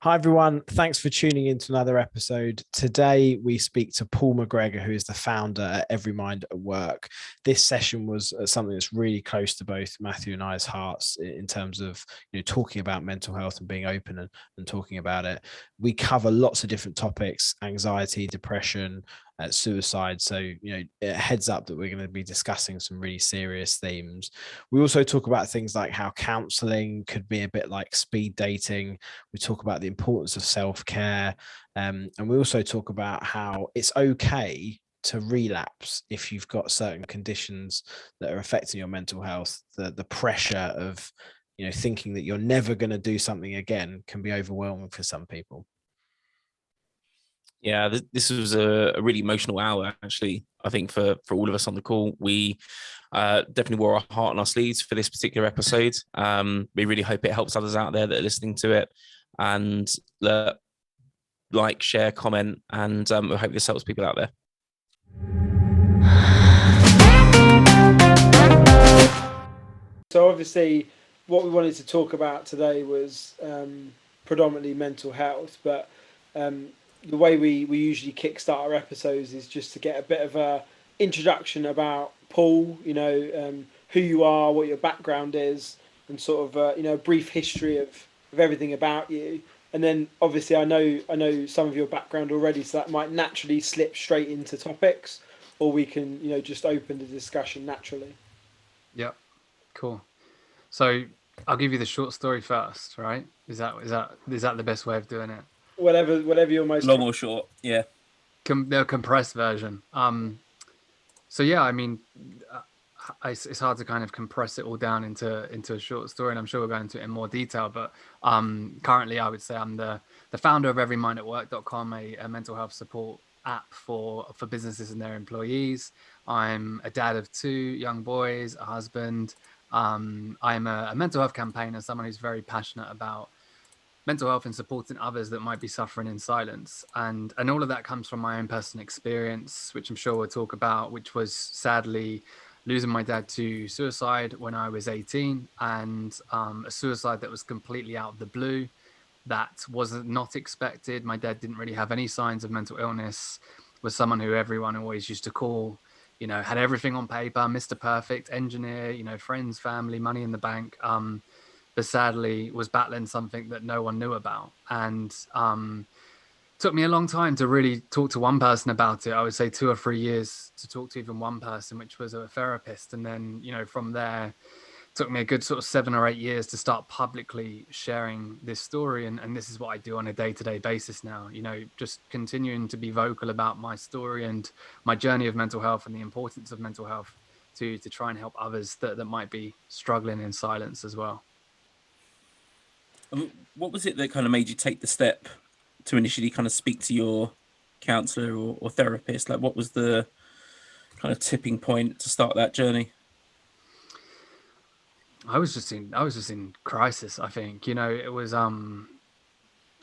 Hi, everyone. Thanks for tuning in to another episode. Today, we speak to Paul McGregor, who is the founder at Everymind at Work. This session was something that's really close to both Matthew and I's hearts in terms of talking about mental health and being open and talking about it. We cover lots of different topics: anxiety, depression, suicide. So, heads up that we're going to be discussing some really serious themes. We also talk about things like how counseling could be a bit like speed dating. We talk about the importance of self-care, and we also talk about how it's okay to relapse if you've got certain conditions that are affecting your mental health. The pressure of thinking that you're never going to do something again can be overwhelming for some people. Yeah, this was a really emotional hour, actually. I think for all of us on the call, we definitely wore our heart on our sleeves for this particular episode. We really hope it helps others out there that are listening to it, and like, share, comment, and we hope this helps people out there. So obviously, what we wanted to talk about today was predominantly mental health, but the way we usually kickstart our episodes is just to get a bit of a introduction about Paul, who you are, what your background is, and sort of a brief history of everything about you. And then obviously I know some of your background already, so that might naturally slip straight into topics, or we can just open the discussion naturally. Yep. Cool. So I'll give you the short story first, right? Is that the best way of doing it? Whatever you're most Long or short, yeah. The compressed version. So yeah, I mean, it's hard to kind of compress it all down into a short story, and I'm sure we'll go into it in more detail. But currently, I would say I'm the founder of Everymind@work.com, a mental health support app for businesses and their employees. I'm a dad of 2 young boys, a husband. I'm a mental health campaigner, someone who's very passionate about mental health and supporting others that might be suffering in silence. And all of that comes from my own personal experience, which I'm sure we'll talk about, which was sadly losing my dad to suicide when I was 18, and a suicide that was completely out of the blue. That was not expected. My dad didn't really have any signs of mental illness, was someone who everyone always used to call, had everything on paper, Mr. Perfect, engineer, friends, family, money in the bank. But sadly was battling something that no one knew about. And took me a long time to really talk to one person about it. I would say 2 or 3 years to talk to even one person, which was a therapist. And then, from there, took me a good sort of 7 or 8 years to start publicly sharing this story. And this is what I do on a day-to-day basis now, just continuing to be vocal about my story and my journey of mental health and the importance of mental health to try and help others that might be struggling in silence as well. What was it that kind of made you take the step to initially kind of speak to your counselor or therapist? Like, what was the kind of tipping point to start that journey? I was just in crisis, I think. It was I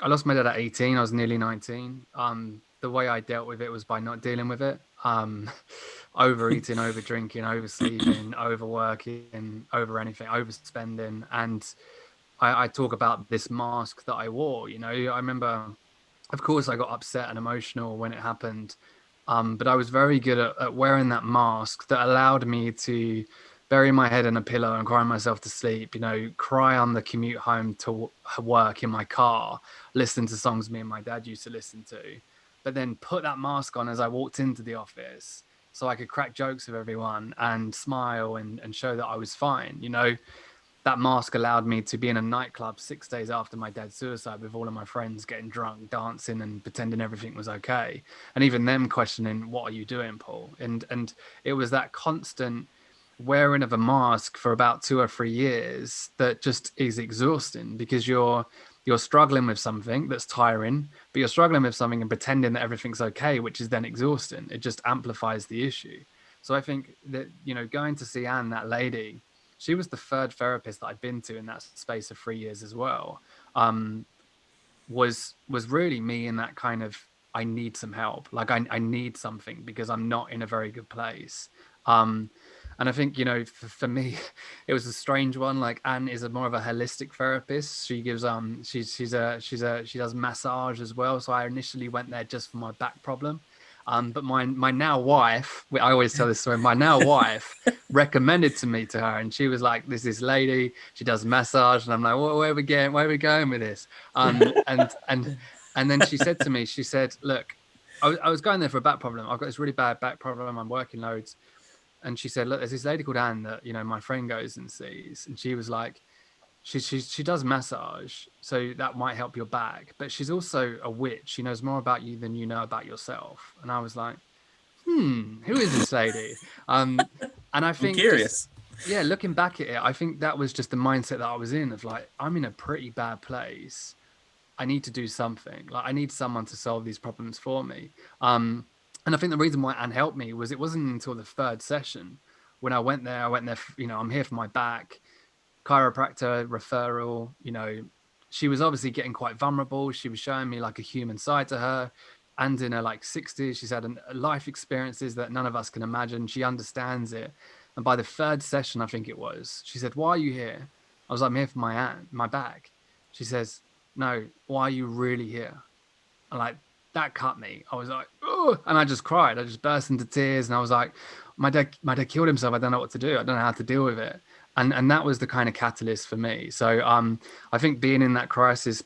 lost my dad at 18. I was nearly 19. The way I dealt with it was by not dealing with it. Overeating, over drinking, oversleeping, overworking, over anything, overspending. And I talk about this mask that I wore. I remember, of course, I got upset and emotional when it happened. But I was very good at wearing that mask that allowed me to bury my head in a pillow and cry myself to sleep, cry on the commute home to work in my car, listen to songs me and my dad used to listen to, but then put that mask on as I walked into the office so I could crack jokes with everyone and smile and show that I was fine. That mask allowed me to be in a nightclub 6 days after my dad's suicide with all of my friends getting drunk, dancing and pretending everything was okay. And even them questioning, what are you doing, Paul? And it was that constant wearing of a mask for about 2 or 3 years that just is exhausting, because you're struggling with something that's tiring, but you're struggling with something and pretending that everything's okay, which is then exhausting. It just amplifies the issue. So I think that, going to see Anne, that lady, she was the 3rd therapist that I'd been to in that space of 3 years as well. Was really me in that kind of, I need some help. Like I need something because I'm not in a very good place. And I think, you know, for me, it was a strange one. Like Anne is more of a holistic therapist. She gives she does massage as well. So I initially went there just for my back problem. But my now wife, I always tell this story, my now wife recommended to me to her, and she was like, "There's this lady, she does massage," and I'm like, "Where are we going with this?" And then she said to me, she said, "Look, I was going there for a back problem. I've got this really bad back problem. I'm working loads." And she said, "Look, there's this lady called Anne that, you know, my friend goes and sees," and she was like, she does massage, so that might help your back, but she's also a witch. She knows more about you than you know about yourself." And I was like, who is this lady? And I think, I'm curious. yeah, looking back at it, I think that was just the mindset that I was in, of like, I'm in a pretty bad place. I need to do something. Like, I need someone to solve these problems for me. And I think the reason why Anne helped me was it wasn't until the third session when I went there, you know, I'm here for my back, chiropractor referral, you know, she was obviously getting quite vulnerable. She was showing me like a human side to her. And in her like 60s, she's had life experiences that none of us can imagine. She understands it. And by the third session, I think it was, she said, "Why are you here?" I was like, "I'm here for my back." She says, "No, why are you really here?" And like, that cut me. I was like, "Oh," and I just cried. I just burst into tears. And I was like, my dad killed himself. I don't know what to do. I don't know how to deal with it. And that was the kind of catalyst for me. So I think being in that crisis,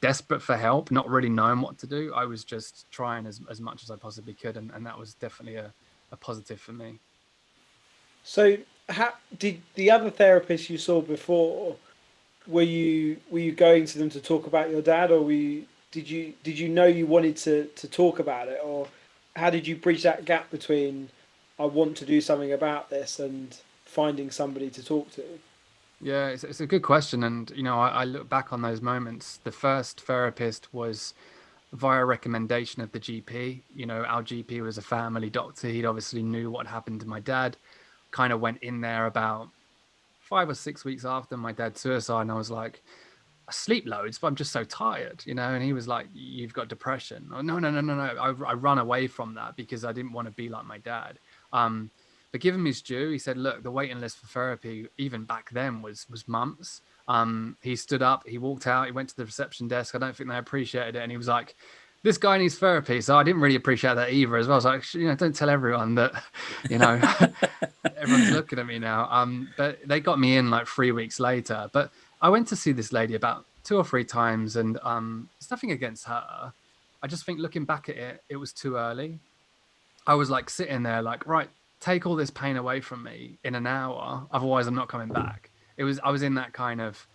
desperate for help, not really knowing what to do, I was just trying as much as I possibly could. And that was definitely a positive for me. So, how did the other therapists you saw before? Were you going to them to talk about your dad, or did you know you wanted to talk about it, or how did you bridge that gap between I want to do something about this and finding somebody to talk to? Yeah, it's a good question. And, you know, I look back on those moments. The first therapist was via recommendation of the GP. You know, our GP was a family doctor. He'd obviously knew what happened to my dad, kind of went in there about 5 or 6 weeks after my dad's suicide. And I was like, "I sleep loads, but I'm just so tired," you know? And he was like, "You've got depression." Oh, no. I run away from that because I didn't want to be like my dad. But give him his due. He said, "Look, the waiting list for therapy, even back then, was months." He stood up, he walked out, he went to the reception desk. I don't think they appreciated it. And he was like, "This guy needs therapy." So I didn't really appreciate that either as well. I was like, you know, don't tell everyone that, you know, everyone's looking at me now. But they got me in like 3 weeks later. But I went to see this lady about 2 or 3 times, and it's nothing against her. I just think looking back at it, it was too early. I was like sitting there like, right, take all this pain away from me in an hour, otherwise I'm not coming back. I was in that kind of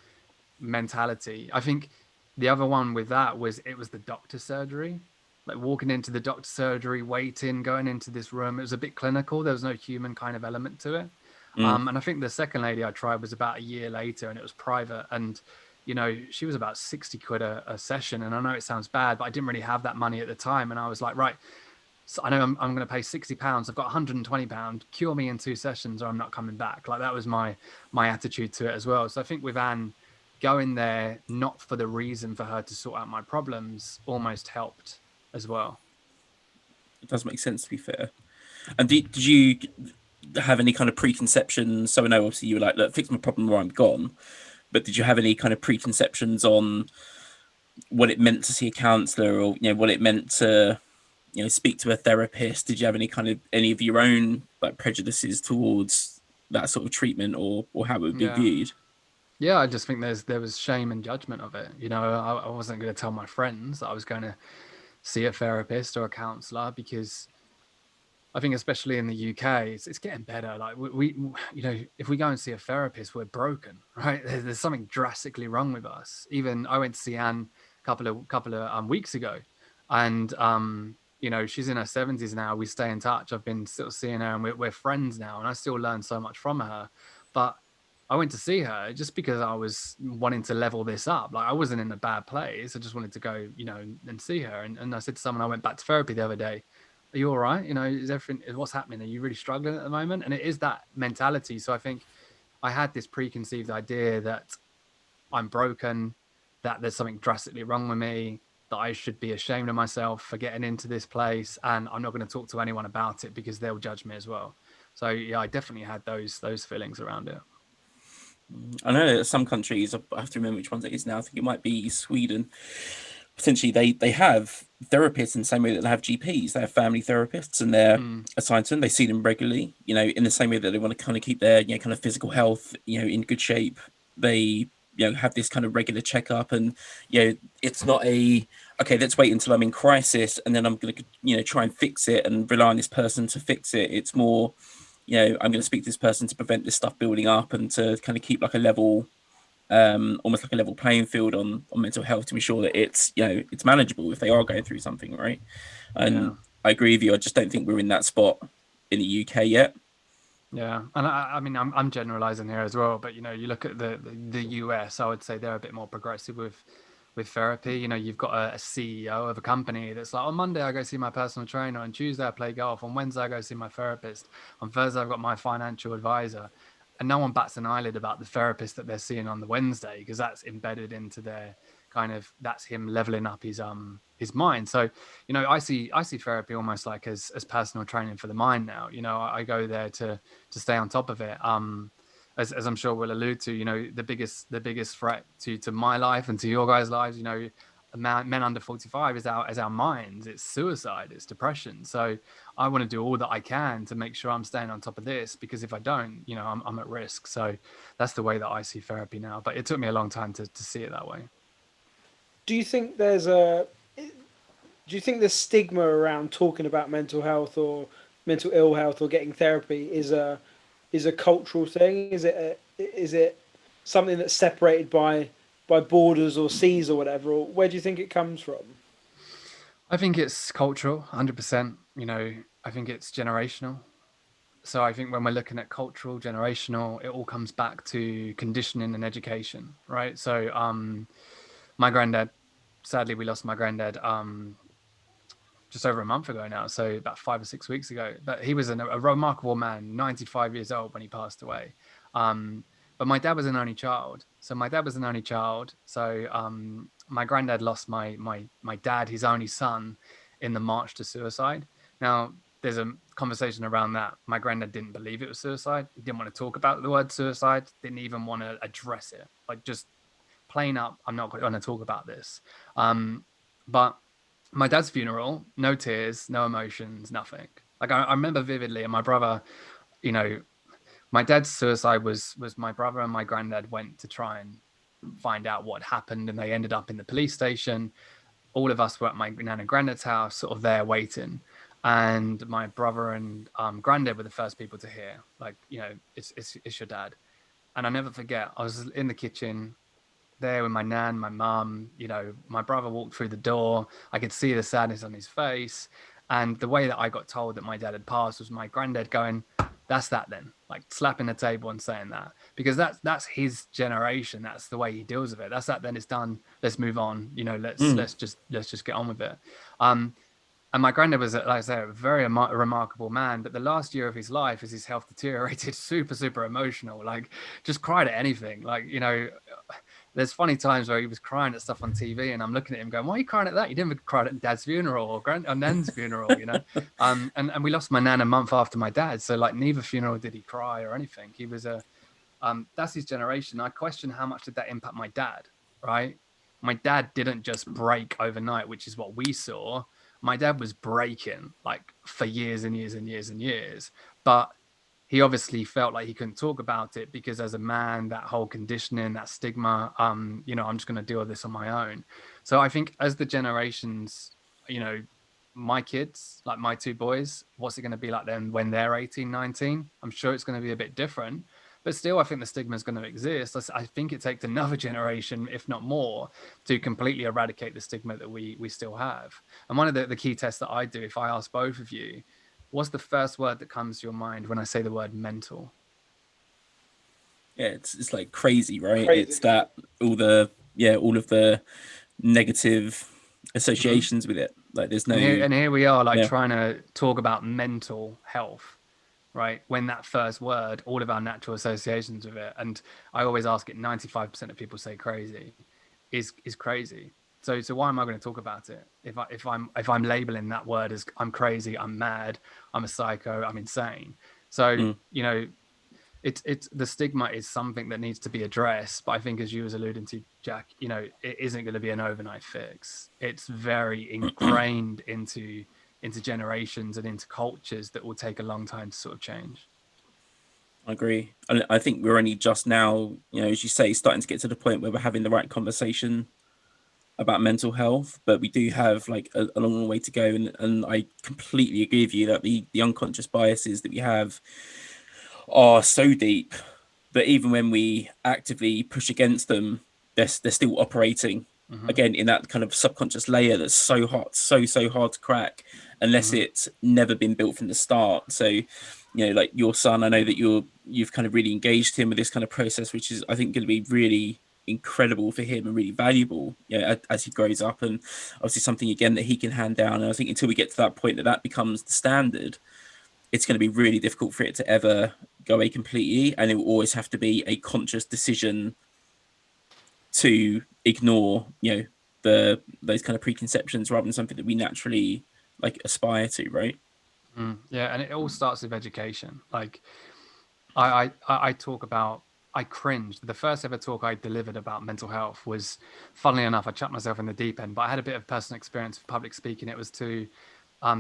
mentality. I think the other one with that was, it was the doctor surgery. Like walking into the doctor surgery, waiting, going into this room, it was a bit clinical. There was no human kind of element to it. And I think the second lady I tried was about a year later, and it was private. And, you know, she was about 60 quid a session. And I know it sounds bad, but I didn't really have that money at the time. And I was like, right, so I know I'm going to pay £60. I've got £120. Cure me in 2 sessions, or I'm not coming back. Like, that was my attitude to it as well. So I think with Anne, going there not for the reason for her to sort out my problems almost helped as well. It does make sense, to be fair. And did you have any kind of preconceptions? So I know obviously you were like, "Look, fix my problem or I'm gone." But did you have any kind of preconceptions on what it meant to see a counselor, or, you know, what it meant to, you know, speak to a therapist? Did you have any of your own like prejudices towards that sort of treatment, or how it would be viewed? Yeah, I just think there was shame and judgment of it. You know, I wasn't going to tell my friends that I was going to see a therapist or a counselor, because I think especially in the UK, it's getting better. Like we, you know, if we go and see a therapist, we're broken, right? There's something drastically wrong with us. Even I went to see Anne a couple of weeks ago, and you know, she's in her 70s now. We stay in touch. I've been still seeing her, and we're friends now, and I still learn so much from her. But I went to see her just because I was wanting to level this up. Like, I wasn't in a bad place. I just wanted to go, you know, and see her. And I said to someone, I went back to therapy the other day. "Are you all right? You know, is everything, what's happening? Are you really struggling at the moment?" And it is that mentality. So I think I had this preconceived idea that I'm broken, that there's something drastically wrong with me, that I should be ashamed of myself for getting into this place. And I'm not going to talk to anyone about it because they'll judge me as well. So yeah, I definitely had those feelings around it. I know that some countries, I have to remember which ones it is now. I think it might be Sweden. Potentially, they have therapists in the same way that they have GPs. They have family therapists, and they're assigned to them. They see them regularly, in the same way that they want to kind of keep their, kind of physical health, in good shape. They, have this kind of regular checkup, and it's not okay, let's wait until I'm in crisis, and then I'm going to, try and fix it and rely on this person to fix it. It's more, I'm going to speak to this person to prevent this stuff building up and to kind of keep like a level, almost like a level playing field on mental health to ensure that it's it's manageable if they are going through something, right? And I agree with you. I just don't think we're in that spot in the UK yet. Yeah, and I mean, I'm generalizing here as well, but you look at the US, I would say they're a bit more progressive with therapy. You've got a CEO of a company that's like, on Monday I go see my personal trainer, on Tuesday I play golf, on Wednesday I go see my therapist, on Thursday I've got my financial advisor, and no one bats an eyelid about the therapist that they're seeing on the Wednesday, because that's embedded into their kind of, that's him leveling up his mind. So I see therapy almost like as personal training for the mind now. I go there to stay on top of it. As I'm sure we'll allude to, the biggest threat to my life and to your guys' lives, men under 45 is our minds. It's suicide, it's depression. So I want to do all that I can to make sure I'm staying on top of this, because if I don't, I'm at risk. So that's the way that I see therapy now, but it took me a long time to see it that way. Do you think there's stigma around talking about mental health or mental ill health or getting therapy is a cultural thing? Is it something that's separated by borders or seas or whatever? Or where do you think it comes from? I think it's cultural, 100%. I think it's generational. So I think when we're looking at cultural, generational, it all comes back to conditioning and education, right? So my granddad, sadly, we lost my granddad just over a month ago now, so about 5 or 6 weeks ago. But he was a remarkable man, 95 years old when he passed away. But my dad was an only child. So my granddad lost my dad, his only son, in the march to suicide. Now, there's a conversation around that. My granddad didn't believe it was suicide. He didn't want to talk about the word suicide, didn't even want to address it. Like, just plain up, I'm not going to talk about this. But my dad's funeral, no tears, no emotions, nothing. Like, I remember vividly, and my brother, my dad's suicide was my brother and my granddad went to try and find out what happened, and they ended up in the police station. All of us were at my nan and granddad's house, sort of there waiting. And my brother and granddad were the first people to hear, like, it's your dad. And I never forget, I was in the kitchen there with my nan, my mum, my brother walked through the door. I could see the sadness on his face. And the way that I got told that my dad had passed was my granddad going, "That's that then," like slapping the table and saying that, because that's his generation. That's the way he deals with it. That's that then, it's done. Let's move on. Let's just get on with it. And my granddad was, like I say, a very remarkable man. But the last year of his life, as his health deteriorated, super, super emotional, like just cried at anything. Like, there's funny times where he was crying at stuff on TV, and I'm looking at him going, "Why are you crying at that? You didn't even cry at Dad's funeral or Nan's funeral, And we lost my nan a month after my dad. So like neither funeral did he cry or anything. He was that's his generation. I question how much did that impact my dad, right? My dad didn't just break overnight, which is what we saw. My dad was breaking like for years and years and years and years, but he obviously felt like he couldn't talk about it because as a man, that whole conditioning, that stigma, I'm just going to deal with this on my own. So I think as the generations, my kids, like my two boys, what's it going to be like then when they're 18, 19? I'm sure it's going to be a bit different. But still, I think the stigma is going to exist. I think it takes another generation, if not more, to completely eradicate the stigma that we still have. And one of the key tests that I do, if I ask both of you, what's the first word that comes to your mind when I say the word mental? Yeah, it's like crazy, right? Crazy. It's that all of the negative associations with it. Like there's no. And here we are, like trying to talk about mental health, right? When that first word, all of our natural associations with it, and I always ask it, 95% of people say crazy, is crazy. So why am I going to talk about it if I'm labeling that word as I'm crazy, I'm mad, I'm a psycho, I'm insane? So, it's the stigma is something that needs to be addressed. But I think, as you was alluding to, Jack, it isn't going to be an overnight fix. It's very ingrained into generations and into cultures that will take a long time to sort of change. I agree. And I think we're only just now, as you say, starting to get to the point where we're having the right conversation about mental health, but we do have like a long way to go. And I completely agree with you that the unconscious biases that we have are so deep that even when we actively push against them, they're still operating again in that kind of subconscious layer that's so hard, so hard to crack unless it's never been built from the start. So, like your son, I know that you've kind of really engaged him with this kind of process, which is, I think, going to be really incredible for him and really valuable, as he grows up, and obviously something again that he can hand down. And I think until we get to that point that becomes the standard, it's going to be really difficult for it to ever go away completely, and it will always have to be a conscious decision to ignore, those kind of preconceptions rather than something that we naturally like aspire to, right? Yeah, and it all starts with education. Like I talk about, I cringed. The first ever talk I delivered about mental health was, funnily enough, I chucked myself in the deep end, but I had a bit of personal experience of public speaking. It was to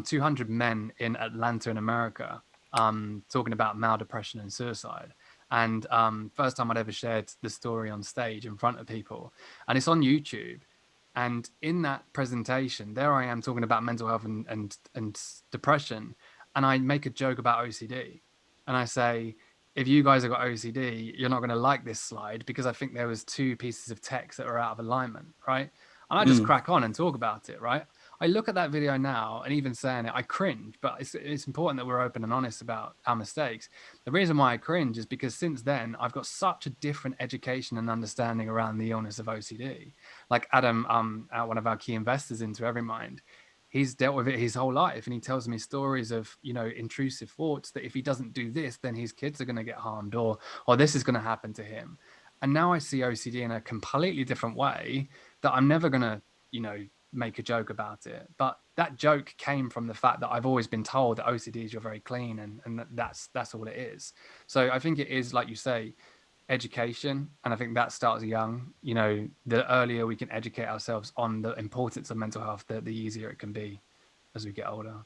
200 men in Atlanta in America, talking about maldepression and suicide. And first time I'd ever shared the story on stage in front of people, and it's on YouTube. And in that presentation, there I am talking about mental health and depression, and I make a joke about OCD, and I say, if you guys have got OCD, you're not going to like this slide because I think there was 2 pieces of text that were out of alignment, right? And I just crack on and talk about it, right? I look at that video now, and even saying it, I cringe, but it's important that we're open and honest about our mistakes. The reason why I cringe is because since then, I've got such a different education and understanding around the illness of OCD. Like Adam, one of our key investors into Everymind, he's dealt with it his whole life, and he tells me stories of, intrusive thoughts that if he doesn't do this, then his kids are going to get harmed, or this is going to happen to him. And now I see OCD in a completely different way that I'm never going to, make a joke about it. But that joke came from the fact that I've always been told that OCD is you're very clean, and that's all it is. So I think it is, like you say, education, and I think that starts young. The earlier we can educate ourselves on the importance of mental health, the easier it can be as we get older.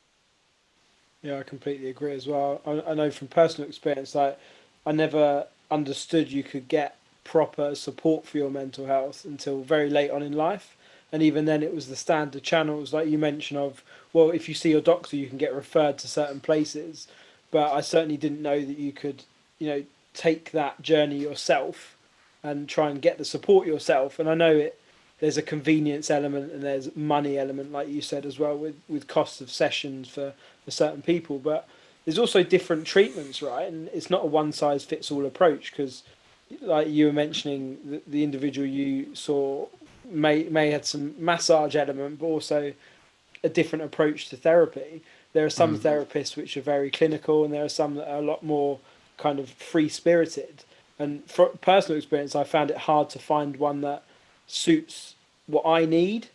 Yeah, I completely agree as well. I know from personal experience, like, I never understood you could get proper support for your mental health until very late on in life. And even then, it was the standard channels, like you mentioned, of, well, if you see your doctor, you can get referred to certain places. But I certainly didn't know that you could, take that journey yourself and try and get the support yourself. And I know there's a convenience element and there's money element, like you said as well, with costs of sessions for certain people. But there's also different treatments, right? And it's not a one size fits all approach, because, like you were mentioning, the individual you saw may had some massage element, but also a different approach to therapy. There are some therapists which are very clinical, and there are some that are a lot more kind of free spirited. And for personal experience, I found it hard to find one that suits what I need,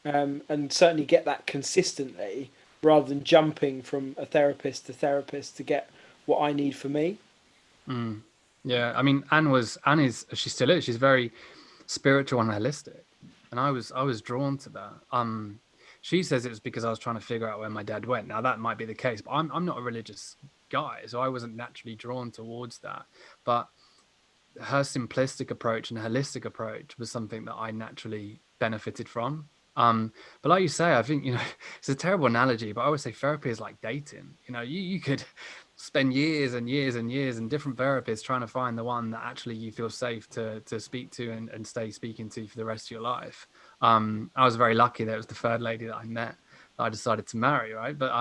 and certainly get that consistently, rather than jumping from a therapist to get what I need for me. Yeah, I mean, Anne is, she still is, she's very spiritual and holistic, and I was drawn to that. She says it was because I was trying to figure out where my dad went. Now that might be the case, but I'm not a religious guy, so I wasn't naturally drawn towards that. But her simplistic approach and holistic approach was something that I naturally benefited from. But like you say, I think, it's a terrible analogy, but I always say therapy is like dating. You could spend years and years and years in different therapists trying to find the one that actually you feel safe to speak to and stay speaking to for the rest of your life. I was very lucky that it was the third lady that I met that I decided to marry, right? But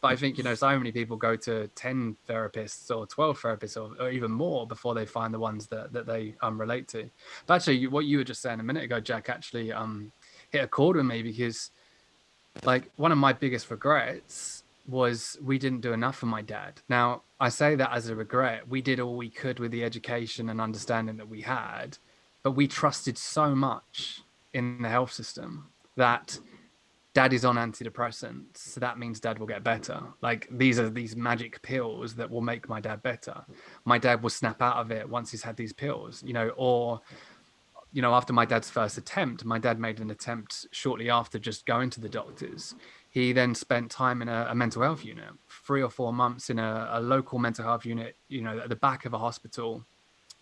I think, so many people go to 10 therapists or 12 therapists or even more before they find the ones that they relate to. But actually, what you were just saying a minute ago, Jack, actually hit a chord with me, because like one of my biggest regrets was we didn't do enough for my dad. Now, I say that as a regret. We did all we could with the education and understanding that we had, but we trusted so much in the health system that dad is on antidepressants, so that means dad will get better. Like, these are these magic pills that will make my dad better. My dad will snap out of it once he's had these pills, you know. Or, you know, after my dad's first attempt, my dad made an attempt shortly after just going to the doctors. He then spent time in a mental health unit, 3 or 4 months in a local mental health unit, you know, at the back of a hospital.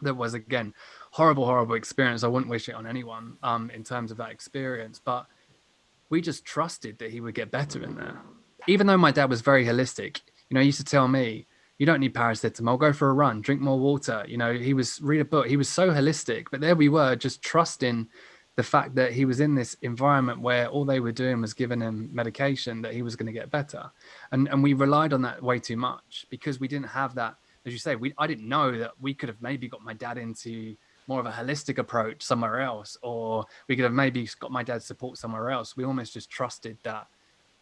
That was, again, horrible experience. I wouldn't wish it on anyone in terms of that experience, but we just trusted that he would get better in there. Even though my dad was very holistic, you know, he used to tell me, you don't need paracetamol, go for a run, drink more water. You know, he was read a book. He was so holistic, but there we were just trusting the fact that he was in this environment where all they were doing was giving him medication, that he was going to get better. And we relied on that way too much because we didn't have that. As you say, I didn't know that we could have maybe got my dad into more of a holistic approach somewhere else, or we could have maybe got my dad's support somewhere else. We almost just trusted that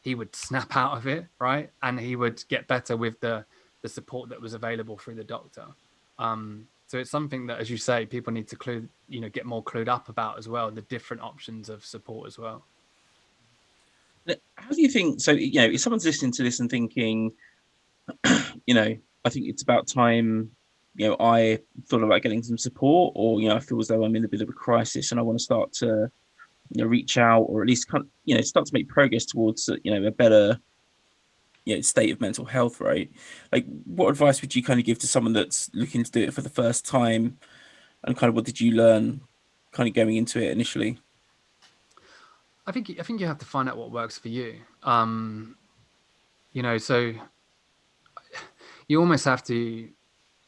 he would snap out of it, right? And he would get better with the support that was available through the doctor. So it's something that, as you say, people need to get more clued up about as well, the different options of support as well. How do you think, so, you know, if someone's listening to this and thinking, you know, I think it's about time, you know, I thought about getting some support, or, you know, I feel as though I'm in a bit of a crisis and I want to start to, you know, reach out, or at least kind of, you know, start to make progress towards, you know, a better, you know, state of mental health, right? Like, what advice would you kind of give to someone that's looking to do it for the first time, and kind of what did you learn kind of going into it initially? I think you have to find out what works for you. You know, so you almost have to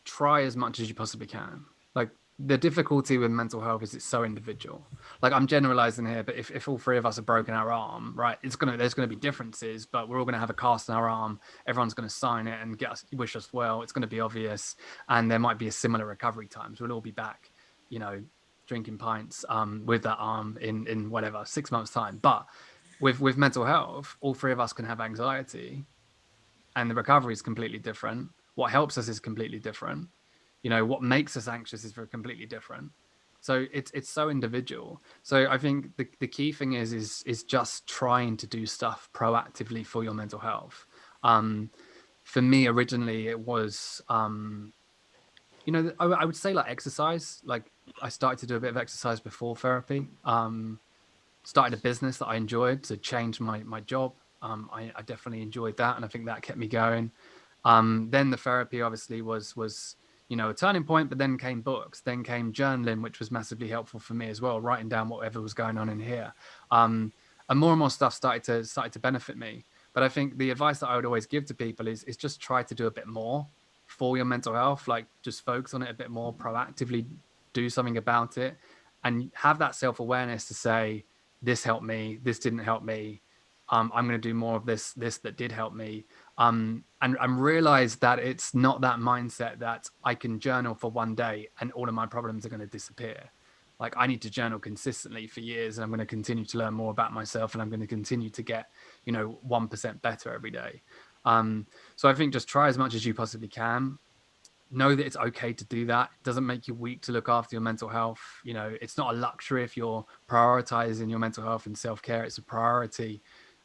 try as much as you possibly can. Like, the difficulty with mental health is it's so individual. Like, I'm generalizing here, but if all three of us have broken our arm, right, there's gonna be differences, but we're all gonna have a cast in our arm. Everyone's gonna sign it and wish us well. It's gonna be obvious, and there might be a similar recovery time. So we'll all be back, you know, drinking pints with that arm in whatever 6 months time. But with mental health, all three of us can have anxiety, and the recovery is completely different. What helps us is completely different. You know, what makes us anxious is very completely different. So it's so individual. So I think the key thing is just trying to do stuff proactively for your mental health. For me, originally, it was, you know, I would say like exercise. Like, I started to do a bit of exercise before therapy. Started a business that I enjoyed to change my job. I definitely enjoyed that, and I think that kept me going. Then the therapy obviously was, you know, a turning point, but then came books, then came journaling, which was massively helpful for me as well, writing down whatever was going on in here. And more and more stuff started to benefit me. But I think the advice that I would always give to people is just try to do a bit more for your mental health. Like, just focus on it a bit more, proactively do something about it, and have that self-awareness to say, this helped me, this didn't help me. I'm going to do more of this that did help me. And realize that it's not that mindset that I can journal for one day and all of my problems are going to disappear. Like, I need to journal consistently for years, and I'm going to continue to learn more about myself, and I'm going to continue to get, you know, 1% better every day. So I think just try as much as you possibly can. Know that it's okay to do that. It doesn't make you weak to look after your mental health. You know, it's not a luxury if you're prioritizing your mental health and self-care. It's a priority.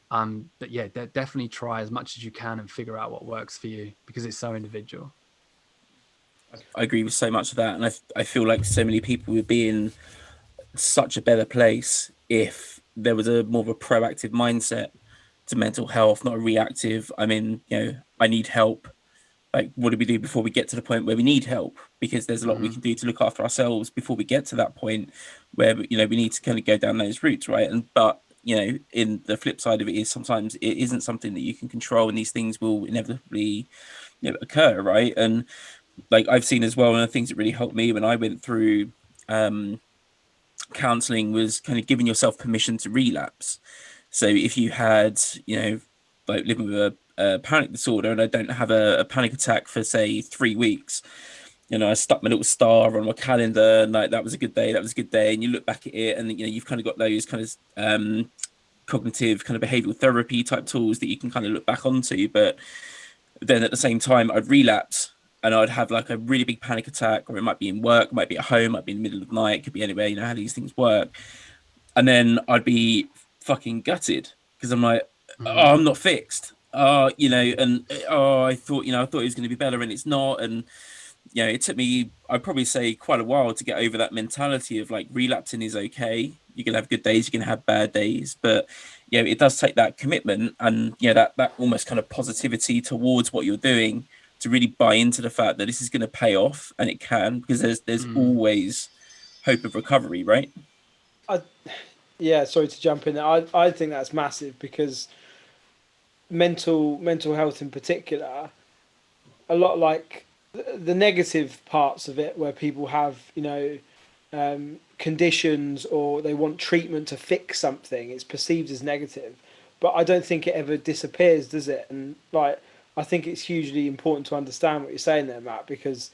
But yeah, definitely try as much as you can and figure out what works for you, because it's so individual. I agree with so much of that, and I feel like so many people would be in such a better place if there was a more of a proactive mindset to mental health, not a reactive. I mean, you know, I need help. Like, what do we do before we get to the point where we need help? Because there's a lot we can do to look after ourselves before we get to that point where, you know, we need to kind of go down those routes, right? But you know, in the flip side of it is sometimes it isn't something that you can control, and these things will inevitably, you know, occur, right? And like, I've seen as well, one of the things that really helped me when I went through counseling was kind of giving yourself permission to relapse. So if you had, you know, like living with a panic disorder, and I don't have a panic attack for say 3 weeks, you know, I stuck my little star on my calendar, and like, that was a good day, and you look back at it, and you know, you've kind of got those kind of cognitive kind of behavioral therapy type tools that you can kind of look back onto. But then at the same time, I'd relapse, and I'd have like a really big panic attack, or it might be in work, it might be at home, it might be in the middle of the night, it could be anywhere, you know how these things work. And then I'd be fucking gutted, because I'm like, oh, I'm not fixed. You know, and I thought it was going to be better, and it's not. And you know, it took me, I'd probably say, quite a while to get over that mentality of like relapsing is okay. You can have good days, you can have bad days, but you know, it does take that commitment and you know that almost kind of positivity towards what you're doing to really buy into the fact that this is going to pay off, and it can, because there's always hope of recovery, right? Yeah, sorry to jump in there. I think that's massive because mental health in particular, a lot like the negative parts of it where people have, you know, conditions or they want treatment to fix something, it's perceived as negative. But I don't think it ever disappears, does it? And like, I think it's hugely important to understand what you're saying there, Matt, because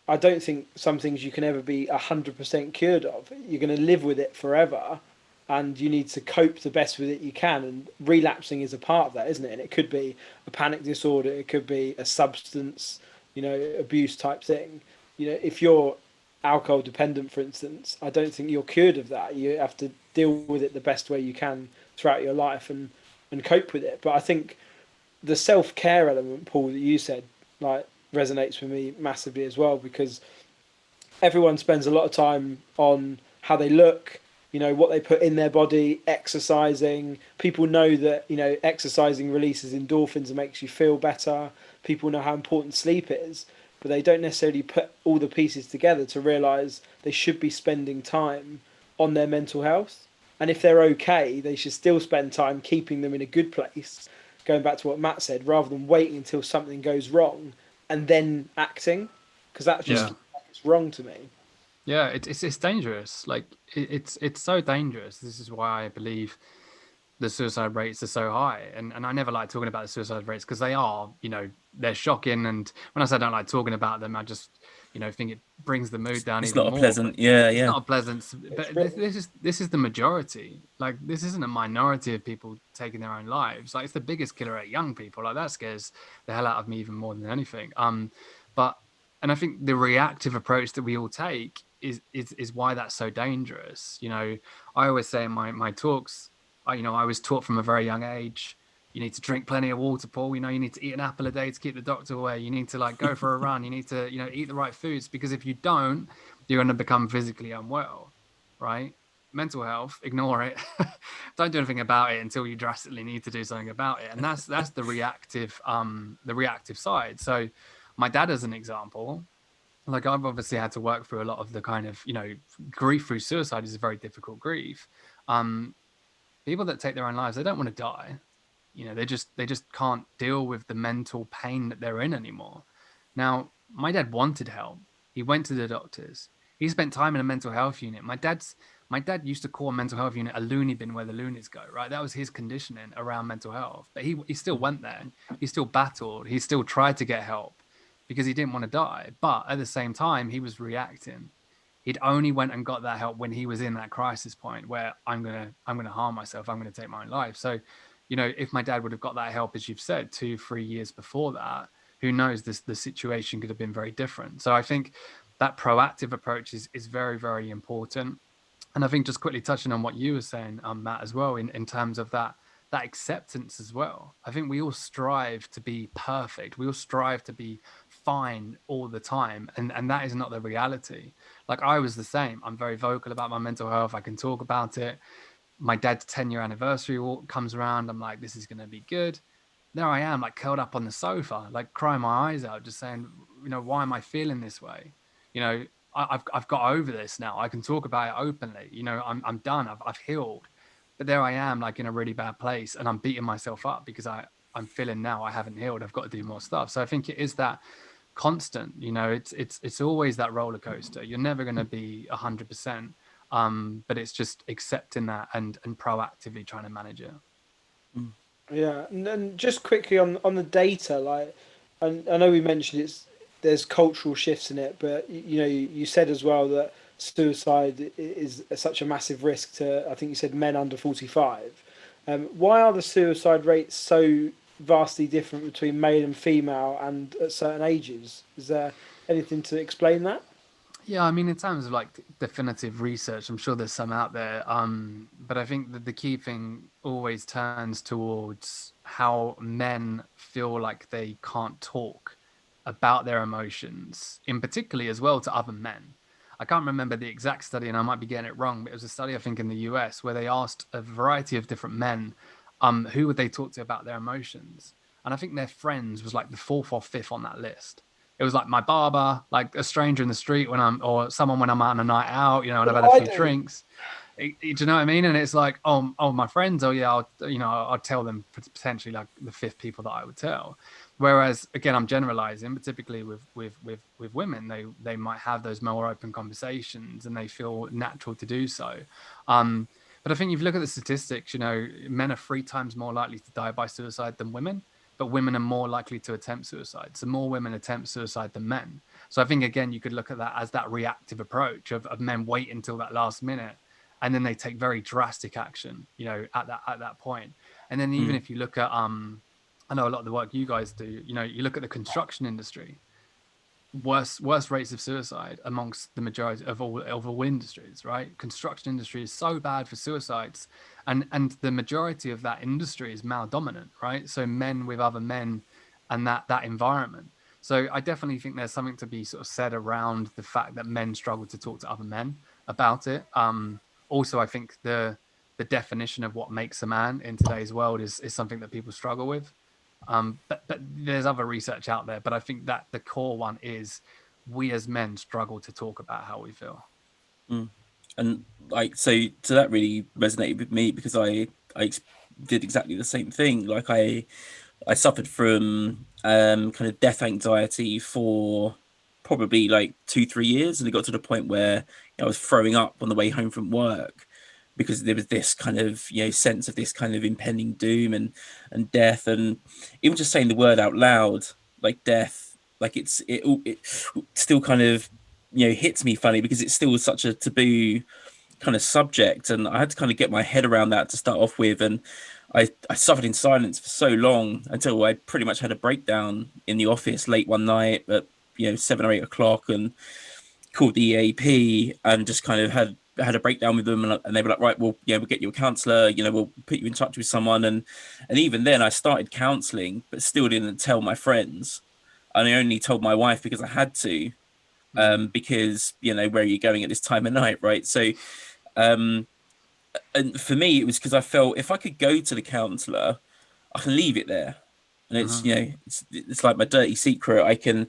I don't think some things you can ever be 100% cured of. You're going to live with it forever, and you need to cope the best with it you can. And relapsing is a part of that, isn't it? And it could be a panic disorder, it could be a substance, you know, abuse type thing. You know, if you're alcohol dependent, for instance, I don't think you're cured of that. You have to deal with it the best way you can throughout your life and cope with it. But I think the self care element, Paul, that you said, like, resonates with me massively as well, because everyone spends a lot of time on how they look, you know, what they put in their body, exercising. People know that, you know, exercising releases endorphins and makes you feel better. People know how important sleep is, but they don't necessarily put all the pieces together to realize they should be spending time on their mental health. And if they're okay, they should still spend time keeping them in a good place, going back to what Matt said, rather than waiting until something goes wrong and then acting, because that's just it's wrong to me. Yeah, it's dangerous. Like it's so dangerous. This is why I believe the suicide rates are so high. And I never like talking about the suicide rates because they are, you know, they're shocking. And when I say I don't like talking about them, I just, you know, think it brings the mood down It's even not more. a pleasant, yeah. It's not a pleasant, but this is the majority. Like, this isn't a minority of people taking their own lives. Like, it's the biggest killer at young people. Like, that scares the hell out of me even more than anything. But and I think the reactive approach that we all take is why that's so dangerous. You know, I always say in my talks, I was taught from a very young age, you need to drink plenty of water, Paul. You know, you need to eat an apple a day to keep the doctor away. You need to like go for a run. You need to, you know, eat the right foods, because if you don't, you're going to become physically unwell, right? Mental health, ignore it. Don't do anything about it until you drastically need to do something about it. And that's the reactive side. So my dad, as an example, like, I've obviously had to work through a lot of the kind of, you know, grief through suicide is a very difficult grief. People that take their own lives, they don't want to die. You know, they just can't deal with the mental pain that they're in anymore. Now, my dad wanted help. He went to the doctors. He spent time in a mental health unit. My dad used to call a mental health unit a loony bin where the loonies go, right? That was his conditioning around mental health. But he still went there. He still battled. He still tried to get help because he didn't want to die. But at the same time, he was reacting. He'd only went and got that help when he was in that crisis point where I'm gonna harm myself. I'm gonna take my own life. So, you know, if my dad would have got that help, as you've said, 2-3 years before that, who knows, the situation could have been very different. So I think that proactive approach is very, very important. And I think, just quickly touching on what you were saying, Matt, as well, in terms of that acceptance as well. I think we all strive to be perfect. We all strive to be fine all the time. And that is not the reality. Like, I was the same. I'm very vocal about my mental health. I can talk about it. My dad's 10-year anniversary comes around. I'm like, this is going to be good. There I am, like, curled up on the sofa, like crying my eyes out, just saying, you know, why am I feeling this way? You know, I've got over this now. I can talk about it openly. You know, I'm done. I've healed. But there I am, like, in a really bad place, and I'm beating myself up because I'm feeling now I haven't healed. I've got to do more stuff. So I think it is that constant. You know, it's always that roller coaster. You're never going to be 100%. But it's just accepting that and proactively trying to manage it. Yeah, and just quickly on the data, like, and I know we mentioned there's cultural shifts in it, but you know, you said as well that suicide is such a massive risk to, I think you said, men under 45. Why are the suicide rates so vastly different between male and female and at certain ages? Is there anything to explain that? Yeah, I mean, in terms of like definitive research, I'm sure there's some out there. But but I think that the key thing always turns towards how men feel like they can't talk about their emotions, in particularly as well to other men. I can't remember the exact study, and I might be getting it wrong, but it was a study, I think, in the US where they asked a variety of different men who would they talk to about their emotions. And I think their friends was like the fourth or fifth on that list. It was like my barber, like a stranger in the street or someone when I'm out on a night out, and I've had a few drinks. Do you know what I mean? And it's like, oh, my friends, oh yeah, I'll tell them potentially like the fifth people that I would tell. Whereas again, I'm generalizing, but typically with women, they might have those more open conversations and they feel natural to do so. But I think if you look at the statistics, men are 3 times more likely to die by suicide than women, but women are more likely to attempt suicide. So more women attempt suicide than men. So I think, again, you could look at that as that reactive approach of men wait until that last minute, and then they take very drastic action, at that point. And then even if you look at, I know a lot of the work you guys do, you look at the construction industry, worst rates of suicide amongst the majority of all industries, right? Construction industry is so bad for suicides, and the majority of that industry is male dominant, right? So men with other men and that environment. So I definitely think there's something to be sort of said around the fact that men struggle to talk to other men about it. Also, I think the definition of what makes a man in today's world is something that people struggle with. But there's other research out there, but I think that the core one is we as men struggle to talk about how we feel. And like, so that really resonated with me because I did exactly the same thing. Like I suffered from kind of death anxiety for probably like 2-3 years, and it got to the point where I was throwing up on the way home from work because there was this kind of sense of this kind of impending doom and death, and even just saying the word out loud, like death, like it still kind of hits me funny because it's still such a taboo kind of subject, and I had to kind of get my head around that to start off with. And I suffered in silence for so long until I pretty much had a breakdown in the office late one night at 7 or 8 o'clock, and called the EAP and just kind of had a breakdown with them, and they were like, right, well, we'll get you a counselor, we'll put you in touch with someone. And even then I started counseling, but still didn't tell my friends, and I only told my wife because I had to, because where are you going at this time of night, right? So and for me it was because I felt if I could go to the counselor, I can leave it there, and it's it's like my dirty secret. I can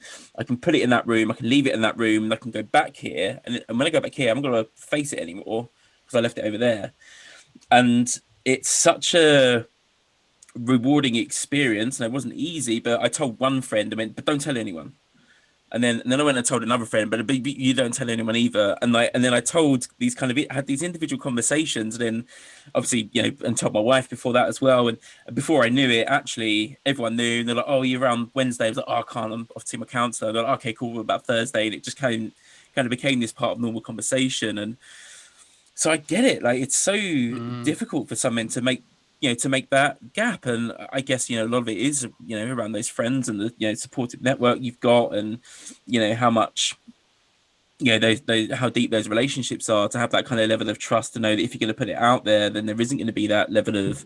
put it in that room, I can leave it in that room, and I can go back here, and when I go back here I'm not going to face it anymore because I left it over there. And it's such a rewarding experience, and it wasn't easy, but I told one friend, I went, but don't tell anyone. And then I went and told another friend, but you don't tell anyone either. And then I told these had these individual conversations, and then obviously, and told my wife before that as well. And before I knew it, actually everyone knew. And they're like, oh, you're around Wednesday. I was like, oh, I can't, I'm off to see my counselor. They're like, okay, cool, about Thursday. And it just kind of became this part of normal conversation. And so I get it. Like, it's so difficult for some men to make that gap. And I guess a lot of it is around those friends and the supportive network you've got, and how much those how deep those relationships are, to have that kind of level of trust, to know that if you're going to put it out there, then there isn't going to be that level of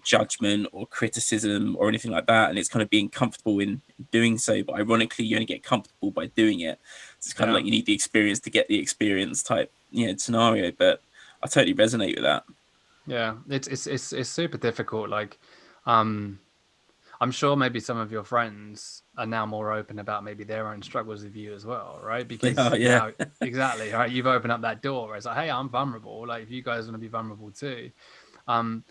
judgment or criticism or anything like that, and it's kind of being comfortable in doing so. But ironically, you only get comfortable by doing it. It's kind of like you need the experience to get the experience type scenario. But I totally resonate with that. Yeah, it's super difficult. Like, I'm sure maybe some of your friends are now more open about maybe their own struggles with you as well, right? Because now, exactly, right, you've opened up that door where it's like, hey, I'm vulnerable. Like, if you guys want to be vulnerable too. And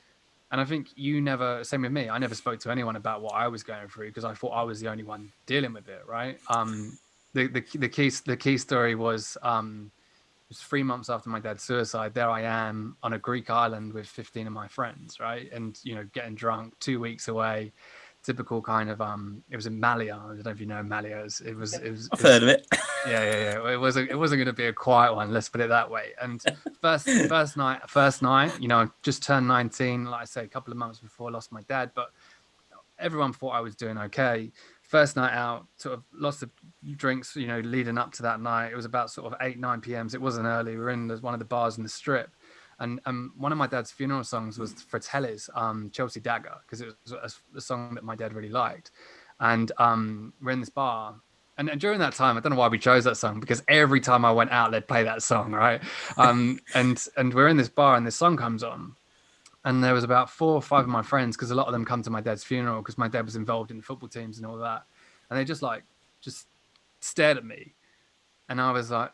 I think same with me, I never spoke to anyone about what I was going through because I thought I was the only one dealing with it, right? The key story was it was 3 months after my dad's suicide. There I am on a Greek island with 15 of my friends, right? And, getting drunk, 2 weeks away, typical kind of, it was in Malia. I don't know if you know Malia. I've heard of it. Yeah. It wasn't going to be a quiet one. Let's put it that way. And first night, just turned 19, like I say, a couple of months before I lost my dad, but everyone thought I was doing okay. First night out, sort of lots of drinks, leading up to that night. It was about sort of 8-9 p.m. So it wasn't early. We were in one of the bars in the Strip. And one of my dad's funeral songs was for Telly's Chelsea Dagger, because it was a song that my dad really liked. And we're in this bar. And during that time, I don't know why we chose that song, because every time I went out, they'd play that song, right? And we're in this bar and this song comes on. And there was about 4 or 5 of my friends, because a lot of them come to my dad's funeral, because my dad was involved in the football teams and all that. And they just stared at me. And I was like,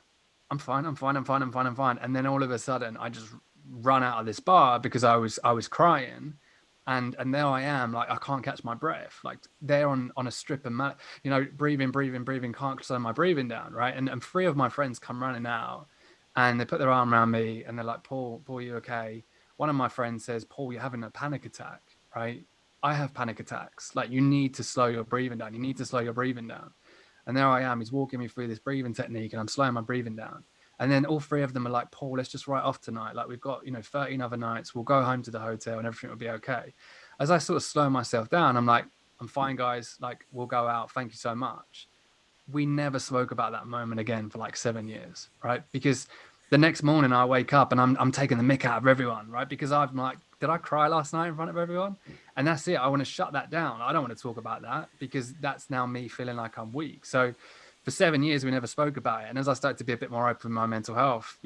I'm fine. And then all of a sudden I just run out of this bar because I was crying. And there I am, like, I can't catch my breath, like there on a strip of breathing, can't slow my breathing down, right? And 3 of my friends come running out and they put their arm around me and they're like, Paul, you okay? One of my friends says, Paul, you're having a panic attack, right? I have panic attacks. Like, you need to slow your breathing down. And there I am, he's walking me through this breathing technique and I'm slowing my breathing down. And then all 3 of them are like, Paul, let's just write off tonight. Like, we've got, 13 other nights. We'll go home to the hotel and everything will be okay. As I sort of slow myself down, I'm like, I'm fine, guys. Like, we'll go out. Thank you so much. We never spoke about that moment again for like 7 years, right? Because the next morning I wake up and I'm taking the mick out of everyone, right? Because I'm like, did I cry last night in front of everyone? And that's it. I want to shut that down. I don't want to talk about that because that's now me feeling like I'm weak. So for 7 years, we never spoke about it. And as I started to be a bit more open with my mental health,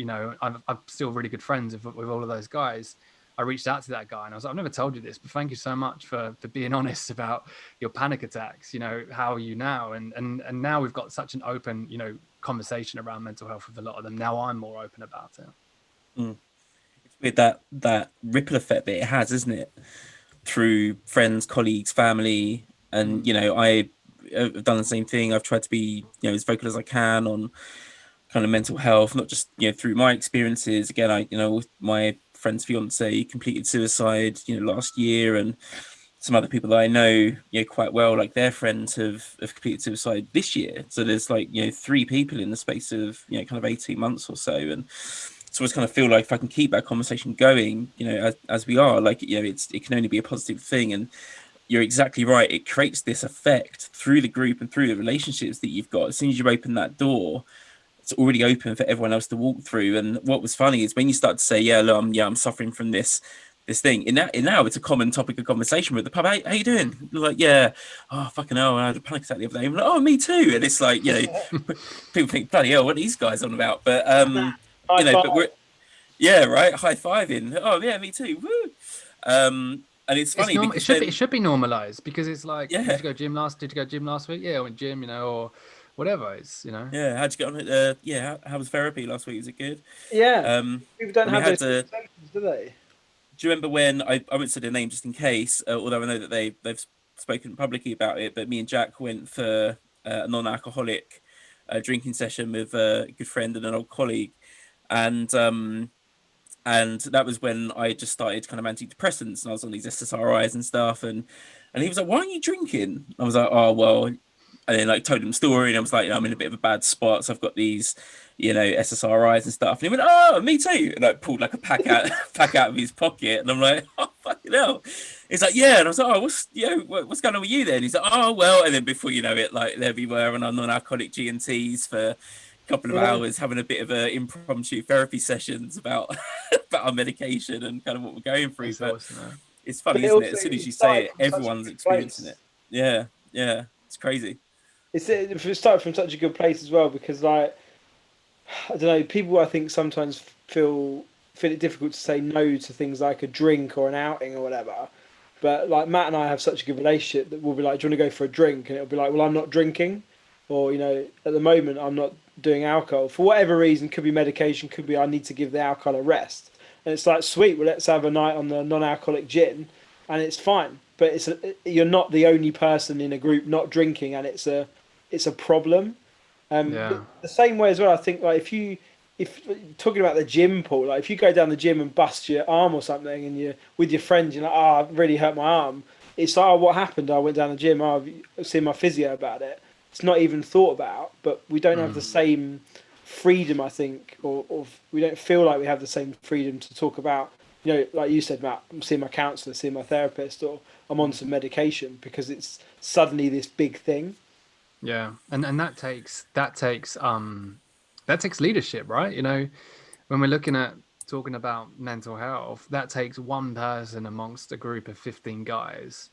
I'm still really good friends with all of those guys. I reached out to that guy and I was like, I've never told you this, but thank you so much for being honest about your panic attacks. How are you now? And now we've got such an open, conversation around mental health with a lot of them. Now I'm more open about it. It's weird that ripple effect that it has, isn't it? Through friends, colleagues, family. And, I've done the same thing. I've tried to be, as vocal as I can on kind of mental health, not just, through my experiences. Again, my friend's fiance completed suicide, last year, and some other people that I know, quite well, like their friends have completed suicide this year. So there's 3 people in the space of, kind of 18 months or so. And so I always kind of feel like if I can keep that conversation going, as we are, it can only be a positive thing. And you're exactly right. It creates this effect through the group and through the relationships that you've got. As soon as you open that door, it's already open for everyone else to walk through. And what was funny is when you start to say, look, I'm suffering from this thing. And now it's a common topic of conversation with the pub. How you doing? You're like, oh, fucking hell, I had a panic attack the other day. I'm like, oh, me too. And it's like, people think, bloody hell, what are these guys on about? But, but we're, right, high-fiving. Oh, yeah, me too. Woo. And it's funny because it should be normalized, because it's like, did you go gym last week? Yeah, I went gym, or whatever. It's Yeah, how'd you get on it? How was therapy last week? Was it good? Yeah. People don't have those conversations, do they? Do you remember when I won't say their name just in case, although I know that they've spoken publicly about it, but me and Jack went for a non-alcoholic drinking session with a good friend and an old colleague, and that was when I just started kind of antidepressants, and I was on these SSRIs and stuff, and he was like, "Why aren't you drinking?" I was like, "Oh well," and then told him the story, and I was like, "I'm in a bit of a bad spot, so I've got these, SSRIs and stuff." And he went, "Oh, me too," and I pulled like a pack out of his pocket, and I'm like, "Oh fucking hell!" He's like, "Yeah," and I was like, "Oh, what's going on with you then?" He's like, "Oh well," and then before you know it, like there we were on our non-alcoholic G&Ts for couple of hours having a bit of a impromptu therapy sessions about our medication and kind of what we're going through. It's funny, isn't it? As soon as you say it, everyone's experiencing it. Yeah, it's crazy. It started from such a good place as well, because I don't know, people I think sometimes feel it difficult to say no to things like a drink or an outing or whatever. But like Matt and I have such a good relationship that we'll be like, "Do you want to go for a drink?" And it'll be like, "Well, I'm not drinking," or at the moment I'm not doing alcohol for whatever reason. Could be medication, could be I need to give the alcohol a rest. And it's like, sweet, well, let's have a night on the non-alcoholic gin, and it's fine. But you're not the only person in a group not drinking, and it's a problem. The same way as well, I think, like if talking about the gym, Paul, like if you go down the gym and bust your arm or something, and you're with your friends, you're like, "Oh, I really hurt my arm." It's like, "Oh, what happened?" "I went down the gym. Oh, I've seen my physio about it." It's not even thought about, but we don't have the same freedom, I think, or we don't feel like we have the same freedom to talk about, like you said, Matt, I'm seeing my counsellor, seeing my therapist, or I'm on some medication, because it's suddenly this big thing. Yeah, and that takes leadership, right? When we're looking at talking about mental health, that takes one person amongst a group of 15 guys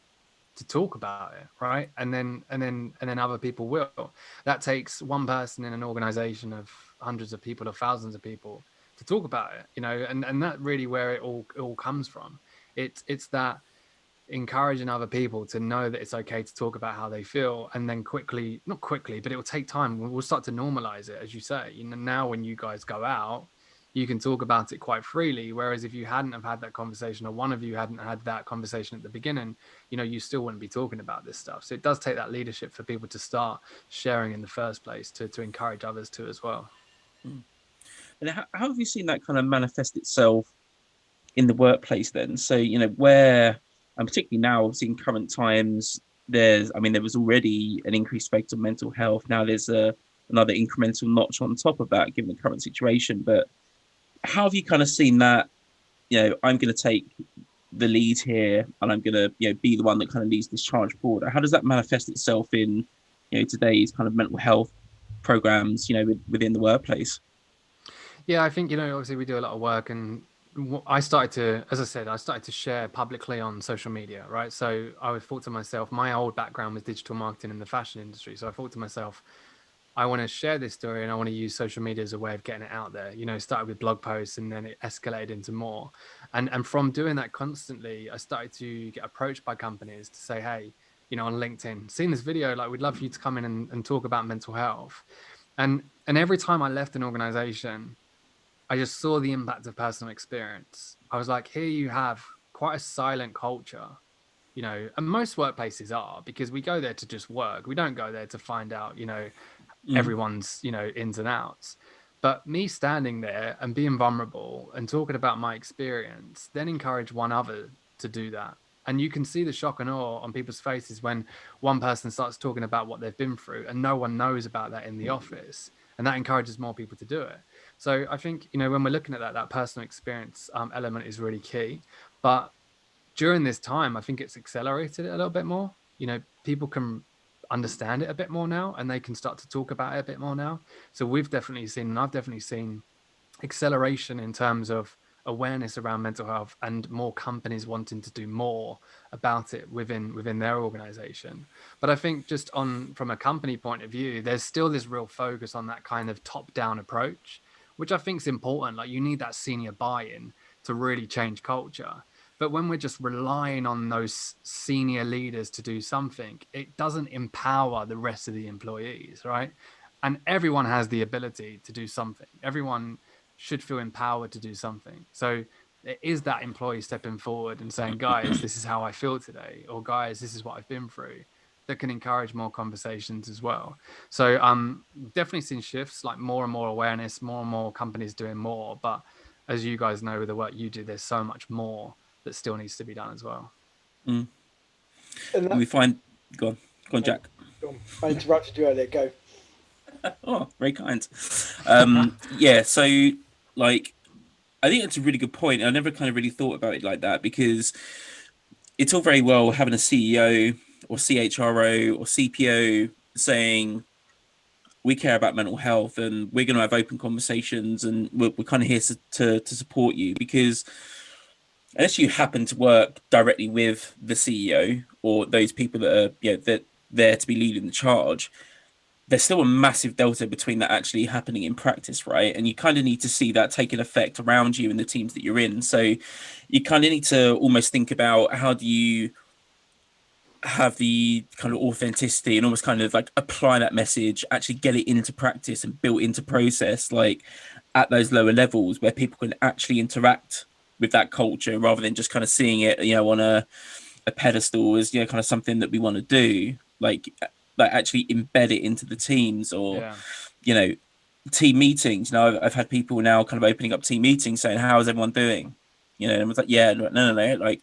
to talk about it, right? And then other people will. That takes one person in an organization of hundreds of people or thousands of people to talk about it, and that really where it all comes from. It's that encouraging other people to know that it's okay to talk about how they feel, and then not quickly, but it will take time. We'll start to normalize it, as you say. Now when you guys go out, you can talk about it quite freely, whereas if you hadn't have had that conversation, or one of you hadn't had that conversation at the beginning, you still wouldn't be talking about this stuff. So it does take that leadership for people to start sharing in the first place, to encourage others to as well. And how have you seen that kind of manifest itself in the workplace then? So, where, and particularly now, obviously in current times, there was already an increased focus on mental health. Now there's another incremental notch on top of that, given the current situation. But how have you kind of seen that, I'm going to take the lead here and I'm going to, be the one that kind of leads this charge forward? How does that manifest itself in, today's kind of mental health programs, within the workplace? Yeah, I think, obviously we do a lot of work, and I started to share publicly on social media, right? So I would thought to myself, my old background was digital marketing in the fashion industry. So I thought to myself, I want to share this story and I want to use social media as a way of getting it out there. Started with blog posts and then it escalated into more. And from doing that constantly, I started to get approached by companies to say, hey, on LinkedIn, seen this video, like we'd love for you to come in and talk about mental health. And every time I left an organization, I just saw the impact of personal experience. I was like, here you have quite a silent culture, and most workplaces are, because we go there to just work. We don't go there to find out, everyone's, ins and outs. But me standing there and being vulnerable and talking about my experience, then encourage one other to do that. And you can see the shock and awe on people's faces when one person starts talking about what they've been through and no one knows about that in the office. And that encourages more people to do it. So I think, when we're looking at that personal experience element is really key. But during this time, I think it's accelerated it a little bit more. People can understand it a bit more now, and they can start to talk about it a bit more now. So we've definitely seen, and I've definitely seen, acceleration in terms of awareness around mental health, and more companies wanting to do more about it within their organization. But I think just from a company point of view, there's still this real focus on that kind of top-down approach, which I think is important. Like, you need that senior buy-in to really change culture. But when we're just relying on those senior leaders to do something, it doesn't empower the rest of the employees, right? And everyone has the ability to do something. Everyone should feel empowered to do something. So it is that employee stepping forward and saying, guys, this is how I feel today, or guys, this is what I've been through, that can encourage more conversations as well. So definitely seen shifts, like more and more awareness, more and more companies doing more. But as you guys know, with the work you do, there's so much more that still needs to be done as well. And we find, go on, Jack. I interrupted you earlier. Go. Oh, very kind. Yeah, so like, I think it's a really good point. I never kind of really thought about it like that, because it's all very well having a CEO or CHRO or CPO saying, we care about mental health and we're going to have open conversations and we're kind of here to support you. Because unless you happen to work directly with the CEO or those people that are that there to be leading the charge, there's still a massive delta between that actually happening in practice, right? And you kind of need to see that taking effect around you and the teams that you're in. So you kind of need to almost think about, how do you have the kind of authenticity and almost kind of like apply that message, actually get it into practice and built into process, like at those lower levels where people can actually interact with that culture, rather than just kind of seeing it, on a pedestal as, kind of something that we want to do, like actually embed it into the teams, or team meetings. I've had people now kind of opening up team meetings saying, how's everyone doing? And I was like, yeah, no, like,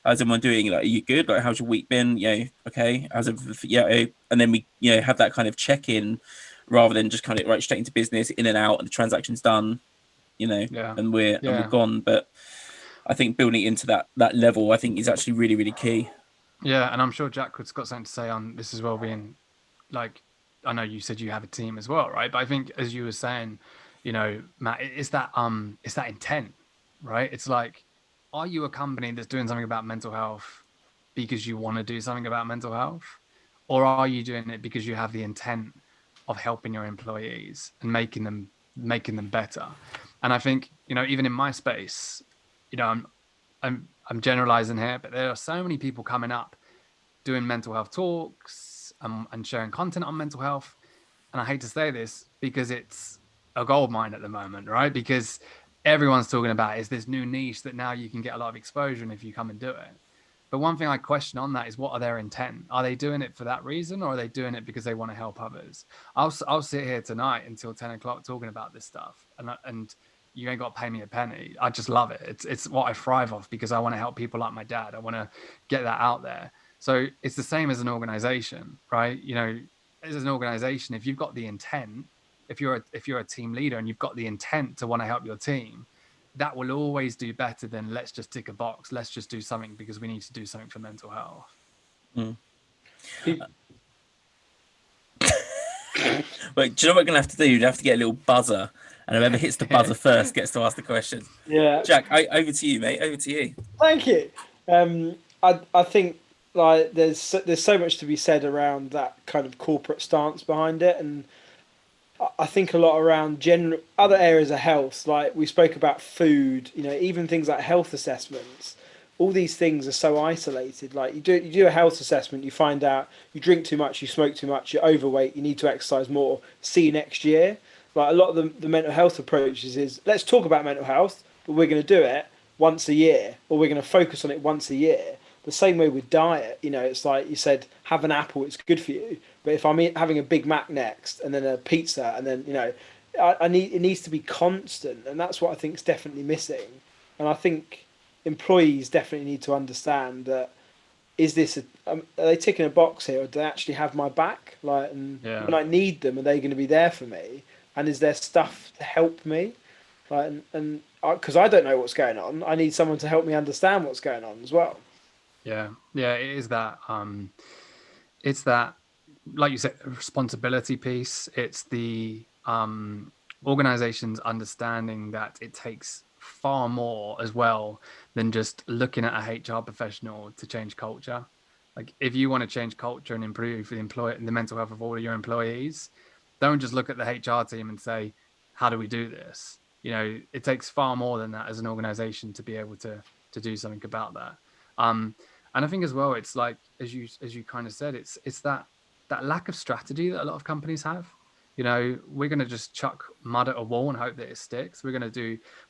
how's everyone doing? Like, are you good? Like, how's your week been? Okay, how's everything? Yeah. And then we have that kind of check-in, rather than just kind of right straight into business, in and out, and the transaction's done, and we're gone. But I think building it into that level, I think, is actually really, really key. Yeah, and I'm sure Jack has got something to say on this as well, being like, I know you said you have a team as well, right? But I think, as you were saying, Matt, it's that intent, right? It's like, are you a company that's doing something about mental health because you want to do something about mental health? Or are you doing it because you have the intent of helping your employees and making them better? And I think, even in my space, I'm generalizing here, but there are so many people coming up doing mental health talks, and sharing content on mental health. And I hate to say this because it's a gold mine at the moment, right? Because everyone's talking about is this new niche that now you can get a lot of exposure in if you come and do it. But one thing I question on that is, what are their intent? Are they doing it for that reason, or are they doing it because they want to help others? I'll sit here tonight until 10 o'clock talking about this stuff, and you ain't got to pay me a penny. I just love it. It's what I thrive off, because I want to help people like my dad. I want to get that out there. So it's the same as an organization, right? As an organization, if you've got the intent, if you're a team leader and you've got the intent to want to help your team, that will always do better than let's just tick a box. Let's just do something because we need to do something for mental health. Mm. Wait, do you know what we're gonna have to do? You have to get a little buzzer, and whoever hits the buzzer first gets to ask the question. Yeah, Jack, over to you, mate. Over to you. thank you. I think like there's so much to be said around that kind of corporate stance behind it, and I think a lot around general other areas of health. Like we spoke about food, even things like health assessments. All these things are so isolated. Like you do a health assessment, you find out you drink too much, you smoke too much, you're overweight, you need to exercise more. See you next year. Like a lot of the mental health approaches is, let's talk about mental health, but we're going to do it once a year, or we're going to focus on it once a year. The same way with diet, it's like you said, have an apple, it's good for you. But if I'm having a Big Mac next, and then a pizza, and then it needs to be constant, and that's what I think is definitely missing. And I think employees definitely need to understand that, is this are they ticking a box here, or do they actually have my back? Like, and when I need them, are they going to be there for me? And is there stuff to help me? Like, and because I don't know what's going on, I need someone to help me understand what's going on as well. Yeah, it is that. It's that, like you said, responsibility piece. It's the organization's understanding that it takes far more as well than just looking at a HR professional to change culture. Like, if you want to change culture and improve the mental health of all of your employees, don't just look at the HR team and say, how do we do this? It takes far more than that as an organization to be able to do something about that. And I think as well, it's like, as you kind of said, it's that lack of strategy that a lot of companies have. We're going to just chuck mud at a wall and hope that it sticks. We've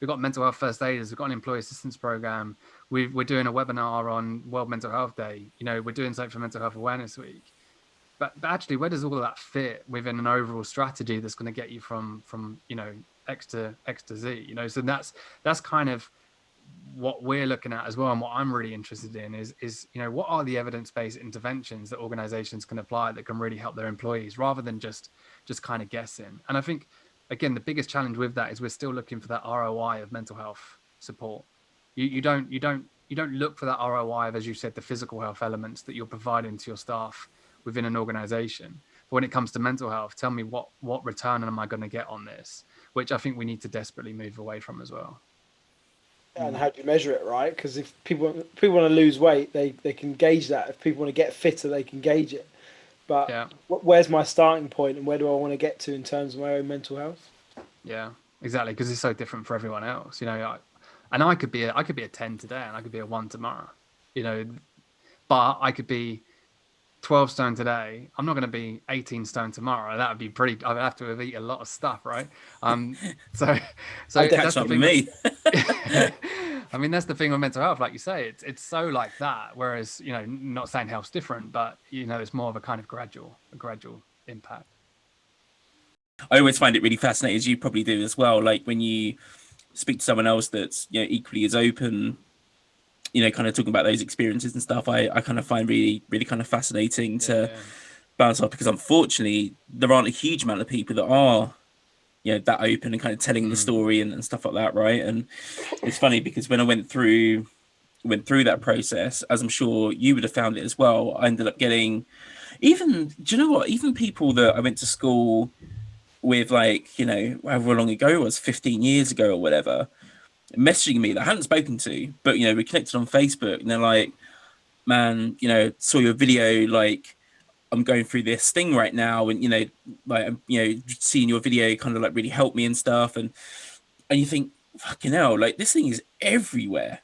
got mental health first aiders. We've got an employee assistance program. We're doing a webinar on World Mental Health Day. We're doing something for Mental Health Awareness Week. But actually, where does all of that fit within an overall strategy that's going to get you from X to Z? So that's kind of what we're looking at as well, and what I'm really interested in is what are the evidence-based interventions that organizations can apply that can really help their employees, rather than just kind of guessing. And I think, again, the biggest challenge with that is we're still looking for that ROI of mental health support. You don't look for that ROI of, as you said, the physical health elements that you're providing to your staff within an organization. But when it comes to mental health, tell me what return am I going to get on this, which I think we need to desperately move away from as well. And how do you measure it, right? Because if people want to lose weight, they can gauge that. If people want to get fitter, they can gauge it. But where's my starting point, and where do I want to get to in terms of my own mental health? Yeah, exactly. Because it's so different for everyone else. And I could be a 10 today, and I could be a 1 tomorrow. But I could be 12 stone today. I'm not going to be 18 stone tomorrow. That would be pretty. I would have to have eaten a lot of stuff, right? So that's the thing. Me. I mean, that's the thing with mental health. Like you say, it's so like that. Whereas, not saying health's different, but it's more of a kind of gradual impact. I always find it really fascinating, as you probably do as well. Like when you speak to someone else that's equally as open, kind of talking about those experiences and stuff, I kind of find really, really kind of fascinating to bounce off, because unfortunately there aren't a huge amount of people that are, that open and kind of telling the story and stuff like that, right? And it's funny because when I went through that process, as I'm sure you would have found it as well, I ended up getting even people that I went to school with, like, however long ago it was, 15 years ago or whatever, messaging me that I hadn't spoken to, but we connected on Facebook, and they're like, man, saw your video, like I'm going through this thing right now, and like seeing your video kind of like really helped me and stuff, and you think, fucking hell, like this thing is everywhere.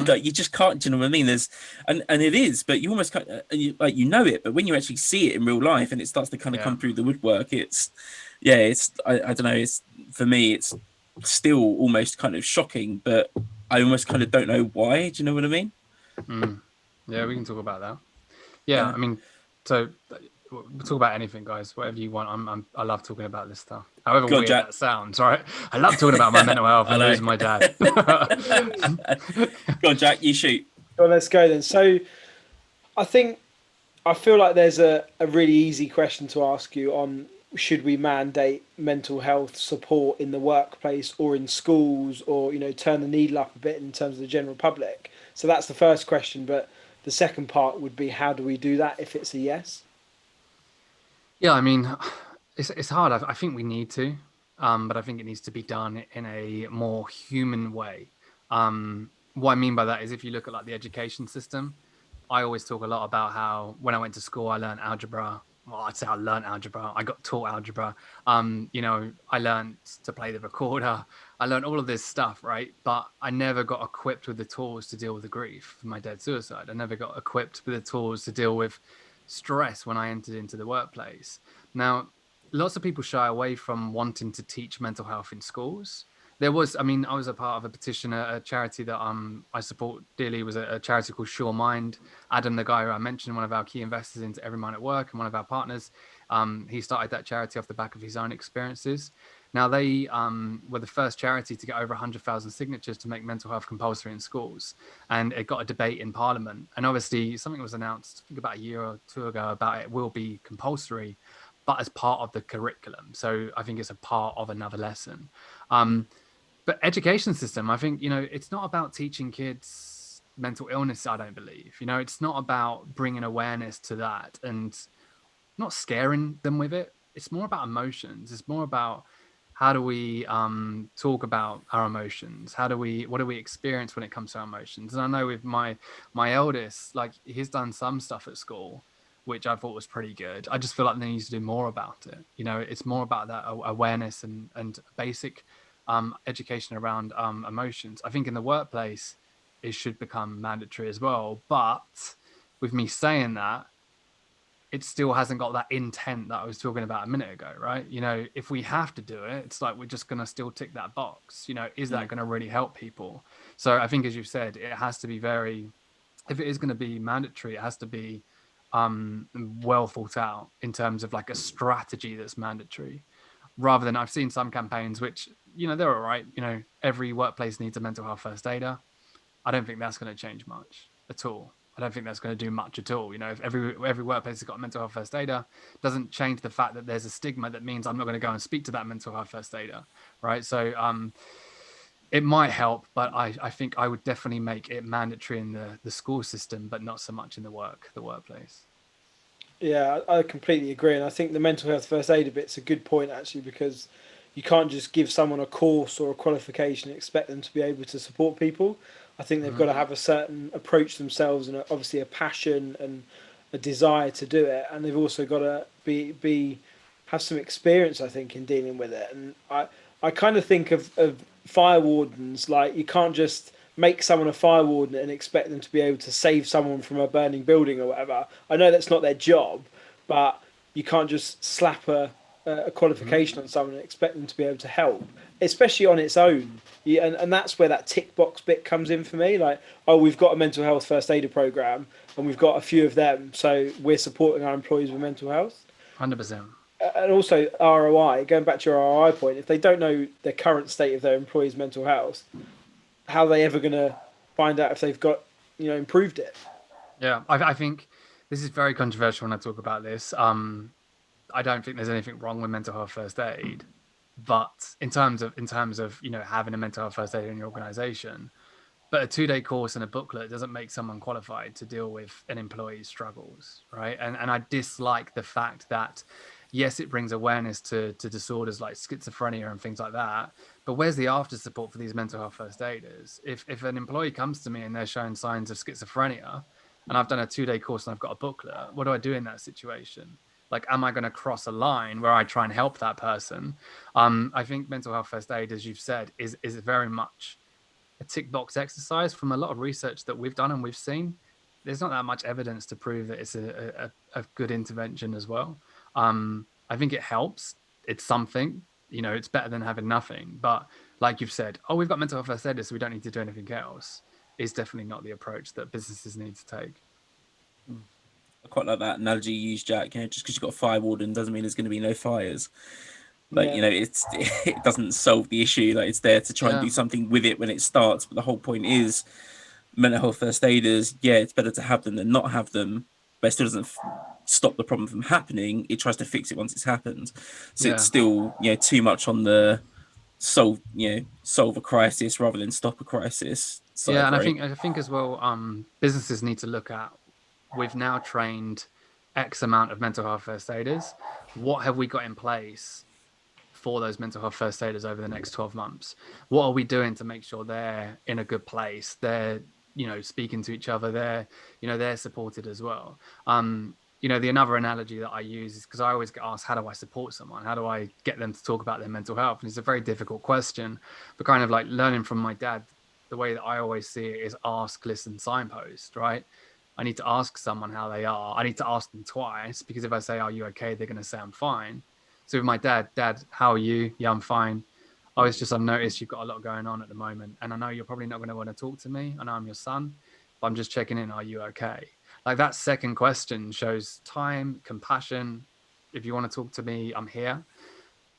Like you just can't, do you know what I mean? There's and it is, but you almost can't, like it, but when you actually see it in real life and it starts to kind of come through the woodwork, it's I don't know, it's, for me, it's still almost kind of shocking, but I almost kind of don't know why. Do you know what I mean? Yeah, we can talk about that. Yeah, I mean, so we'll talk about anything, guys, whatever you want. I love talking about this stuff, however weird that sounds, right? I love talking about my mental health and losing my dad. Go on, Jack, you shoot. Well, let's go then. So I feel like there's a really easy question to ask you on, should we mandate mental health support in the workplace or in schools, or turn the needle up a bit in terms of the general public? So that's the first question, but the second part would be, how do we do that if it's a yes? Yeah, I mean, it's hard. I think we need to, but I think it needs to be done in a more human way. What I mean by that is, if you look at like the education system, I always talk a lot about how when I went to school, I learned algebra. Well, I'd say I learned algebra. I got taught algebra. I learned to play the recorder. I learned all of this stuff, right? But I never got equipped with the tools to deal with the grief of my dad's suicide. I never got equipped with the tools to deal with stress when I entered into the workplace. Now, lots of people shy away from wanting to teach mental health in schools. I was a part of a petition, a charity that I support dearly, was a charity called Mind. Adam, the guy who I mentioned, one of our key investors into Everymind at Work and one of our partners, he started that charity off the back of his own experiences. Now, they were the first charity to get over 100,000 signatures to make mental health compulsory in schools. And it got a debate in Parliament. And obviously, something was announced, I think about a year or two ago, about it will be compulsory, but as part of the curriculum. So I think it's a part of another lesson. But education system, I think, it's not about teaching kids mental illness, I don't believe. It's not about bringing awareness to that and not scaring them with it. It's more about emotions. It's more about, how do we talk about our emotions? What do we experience when it comes to our emotions? And I know with my eldest, like, he's done some stuff at school, which I thought was pretty good. I just feel like they need to do more about it. It's more about that awareness and basic education around emotions. I think in the workplace, it should become mandatory as well. But with me saying that, it still hasn't got that intent that I was talking about a minute ago, right? If we have to do it, it's like we're just going to still tick that box. Is that going to really help people? So I think, as you've said, it has to be if it is going to be mandatory, it has to be well thought out in terms of like a strategy that's mandatory, rather than, I've seen some campaigns which, they're all right. Every workplace needs a mental health first aider. I don't think that's going to change much at all. I don't think that's going to do much at all. If every workplace has got a mental health first aider, doesn't change the fact that there's a stigma that means I'm not going to go and speak to that mental health first aider, right? So it might help, but I think I would definitely make it mandatory in the school system, but not so much in the workplace. Yeah, I completely agree, and I think the mental health first aider bit's a good point, actually, because you can't just give someone a course or a qualification and expect them to be able to support people. I think they've got to have a certain approach themselves, and obviously a passion and a desire to do it, and they've also got to have some experience, I think, in dealing with it. And I kind of think of fire wardens, like, you can't just make someone a fire warden and expect them to be able to save someone from a burning building or whatever. I know that's not their job, but you can't just slap a qualification on someone and expect them to be able to help, especially on its own. And that's where that tick box bit comes in for me. Like, oh, we've got a mental health first aider program and we've got a few of them, so we're supporting our employees with mental health. 100%. And also ROI, going back to your ROI point, if they don't know the current state of their employees' mental health, how are they ever going to find out if they've got, improved it? Yeah, I think this is very controversial when I talk about this. I don't think there's anything wrong with mental health first aid, but in terms of having a mental health first aid in your organization, but a 2-day course and a booklet doesn't make someone qualified to deal with an employee's struggles, right? And I dislike the fact that yes, it brings awareness to disorders like schizophrenia and things like that. But where's the after support for these mental health first aiders? If an employee comes to me and they're showing signs of schizophrenia, and I've done a 2-day course and I've got a booklet, what do I do in that situation? Like, am I going to cross a line where I try and help that person? I think mental health first aid, as you've said, is very much a tick box exercise. From a lot of research that we've done and we've seen, there's not that much evidence to prove that it's a good intervention as well. I think it helps. It's something, it's better than having nothing. But like you've said, we've got mental health first aid, so we don't need to do anything else, is definitely not the approach that businesses need to take. I quite like that analogy you used, Jack. Just because you've got a fire warden doesn't mean there's going to be no fires. Like, it doesn't solve the issue. Like, it's there to try and do something with it when it starts. But the whole point is, mental health first aiders, it's better to have them than not have them, but it still doesn't stop the problem from happening. It tries to fix it once it's happened. So it's still, too much on the solve a crisis rather than stop a crisis side, and right? I think as well, businesses need to look at, we've now trained X amount of mental health first aiders. What have we got in place for those mental health first aiders over the next 12 months? What are we doing to make sure they're in a good place? They're, speaking to each other. They're supported as well. The another analogy that I use is, because I always get asked, how do I support someone? How do I get them to talk about their mental health? And it's a very difficult question, but kind of like learning from my dad, the way that I always see it is ask, listen, signpost, right? I need to ask someone how they are. I need to ask them twice, because if I say, are you okay? They're going to say, I'm fine. So with my dad, how are you? Yeah, I'm fine. Oh, it's just, I've noticed you've got a lot going on at the moment. And I know you're probably not going to want to talk to me. I know I'm your son, but I'm just checking in. Are you okay? Like, that second question shows time, compassion. If you want to talk to me, I'm here.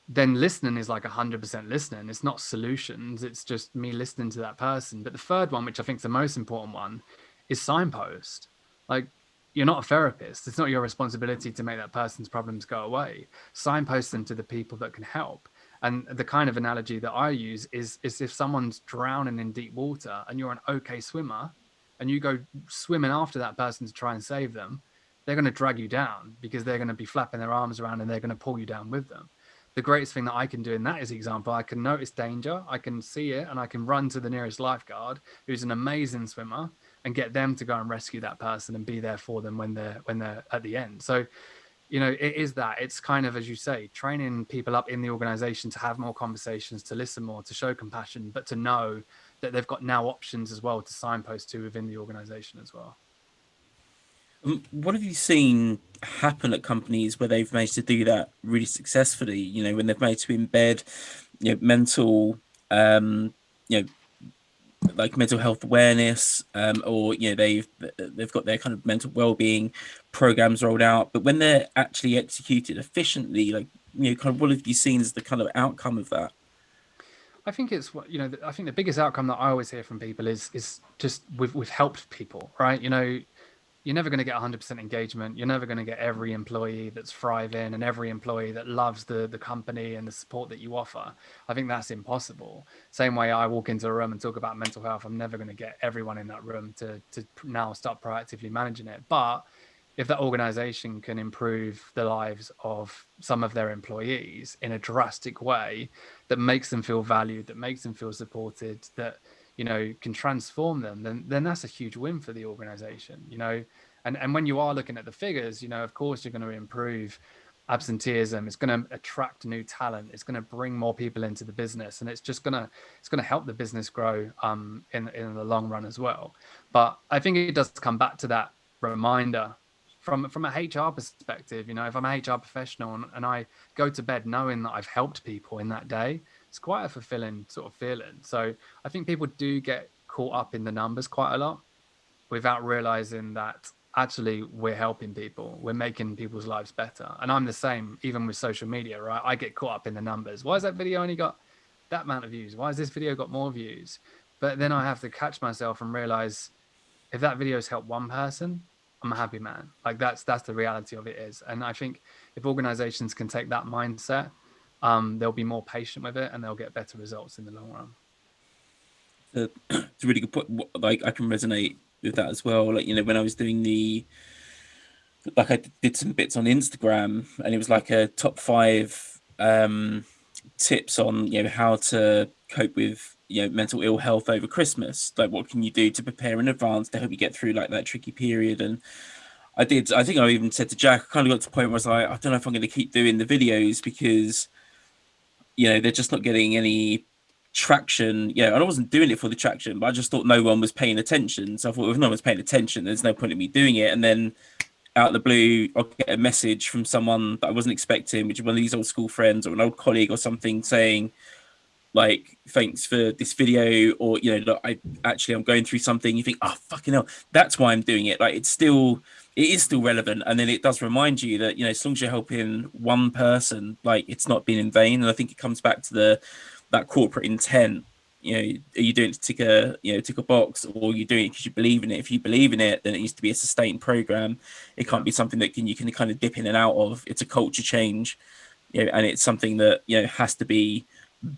Then listening is like 100% listening. It's not solutions. It's just me listening to that person. But the third one, which I think is the most important one, is signpost. Like, you're not a therapist. It's not your responsibility to make that person's problems go away. Signpost them to the people that can help. And the kind of analogy that I use is if someone's drowning in deep water and you're an okay swimmer and you go swimming after that person to try and save them, they're going to drag you down, because they're going to be flapping their arms around and they're going to pull you down with them. The greatest thing that I can do in that is example, I can notice danger, I can see it, and I can run to the nearest lifeguard, who's an amazing swimmer, and get them to go and rescue that person and be there for them when they're at the end. So, it is that. It's kind of, as you say, training people up in the organization to have more conversations, to listen more, to show compassion, but to know that they've got now options as well to signpost to within the organization as well. What have you seen happen at companies where they've managed to do that really successfully? When they've managed to embed, mental, like mental health awareness, or they've got their kind of mental well-being programs rolled out, but when they're actually executed efficiently, like kind of what have you seen as the kind of outcome of that? I think it's what I think the biggest outcome that I always hear from people is just we've helped people, right? You're never going to get 100% engagement. You're never going to get every employee that's thriving and every employee that loves the company and the support that you offer. I think that's impossible. Same way I walk into a room and talk about mental health, I'm never going to get everyone in that room to now start proactively managing it. But if that organization can improve the lives of some of their employees in a drastic way that makes them feel valued, that makes them feel supported, that can transform them, then that's a huge win for the organization. And when you are looking at the figures, of course you're going to improve absenteeism. It's going to attract new talent. It's going to bring more people into the business, and it's going to help the business grow in the long run as well. But I think it does come back to that reminder from a HR perspective. If I'm a HR professional and I go to bed knowing that I've helped people in that day, it's quite a fulfilling sort of feeling. So I think people do get caught up in the numbers quite a lot without realizing that actually we're helping people, we're making people's lives better. And I'm the same, even with social media, right? I get caught up in the numbers. Why has that video only got that amount of views? Why has this video got more views? But then I have to catch myself and realize, if that video has helped one person, I'm a happy man. Like, that's the reality of it is. And I think if organizations can take that mindset, they'll be more patient with it and they'll get better results in the long run. It's a really good point. Like, I can resonate with that as well. Like, when I was doing the like I did some bits on Instagram, and it was like a top 5 tips on, you know, how to cope with, you know, mental ill health over Christmas. Like, what can you do to prepare in advance to help you get through like that tricky period? And I think I even said to Jack, I kind of got to the point where I was like, I don't know if I'm going to keep doing the videos because, you know, they're just not getting any traction. Yeah, and I wasn't doing it for the traction, but I just thought no one was paying attention. So I thought if no one's paying attention, there's no point in me doing it. And then out of the blue, I'll get a message from someone that I wasn't expecting, which is one of these old school friends or an old colleague or something, saying, like, thanks for this video, or, you know, look, I'm going through something. You think, oh fucking hell, that's why I'm doing it. Like, it is still relevant, and then it does remind you that, you know, as long as you're helping one person, like, it's not been in vain. And I think it comes back to that corporate intent. You know, are you doing it to tick a box, or are you doing it because you believe in it? If you believe in it, then it needs to be a sustained program. It can't be something that you can kind of dip in and out of. It's a culture change, you know, and it's something that, you know, has to be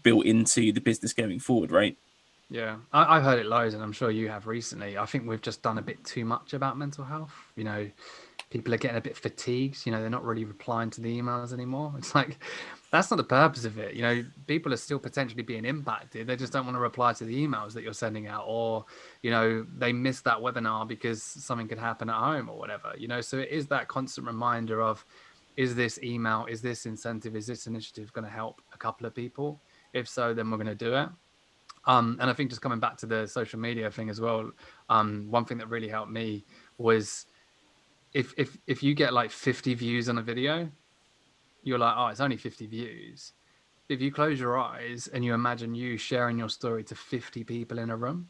built into the business going forward, right? Yeah, I've heard it loads, and I'm sure you have recently. I think we've just done a bit too much about mental health. You know, people are getting a bit fatigued. You know, they're not really replying to the emails anymore. It's like, that's not the purpose of it. You know, people are still potentially being impacted. They just don't want to reply to the emails that you're sending out, or, you know, they missed that webinar because something could happen at home or whatever, you know. So it is that constant reminder of, is this email, is this incentive, is this initiative going to help a couple of people? If so, then we're going to do it. And I think just coming back to the social media thing as well, one thing that really helped me was, if you get like 50 views on a video, you're like, oh, it's only 50 views. If you close your eyes and you imagine you sharing your story to 50 people in a room,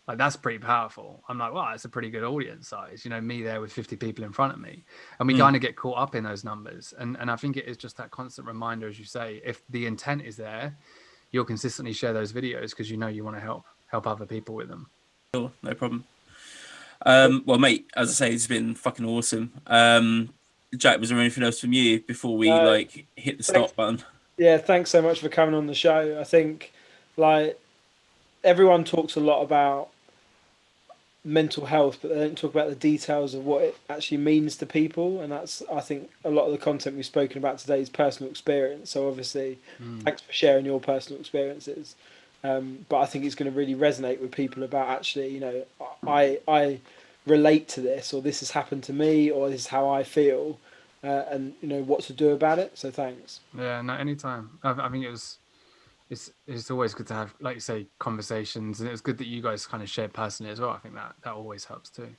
like, that's pretty powerful. I'm like, wow, it's a pretty good audience size, you know, me there with 50 people in front of me. And we kind of get caught up in those numbers. And I think it is just that constant reminder, as you say, if the intent is there, you'll consistently share those videos because you know you want to help other people with them. Sure, no problem. Well, mate, as I say, it's been fucking awesome. Jack, was there anything else from you before we like hit the stop button? Yeah, thanks so much for coming on the show. I think, like, everyone talks a lot about mental health, but they don't talk about the details of what it actually means to people. And that's, I think, a lot of the content we've spoken about today is personal experience. So obviously, thanks for sharing your personal experiences. But I think it's going to really resonate with people about, actually, you know, I relate to this, or this has happened to me, or this is how I feel, and, you know, what to do about it. So thanks. Yeah, no, anytime. I think it's always good to have, like you say, conversations, and it's good that you guys kind of share personally as well. I think that always helps too.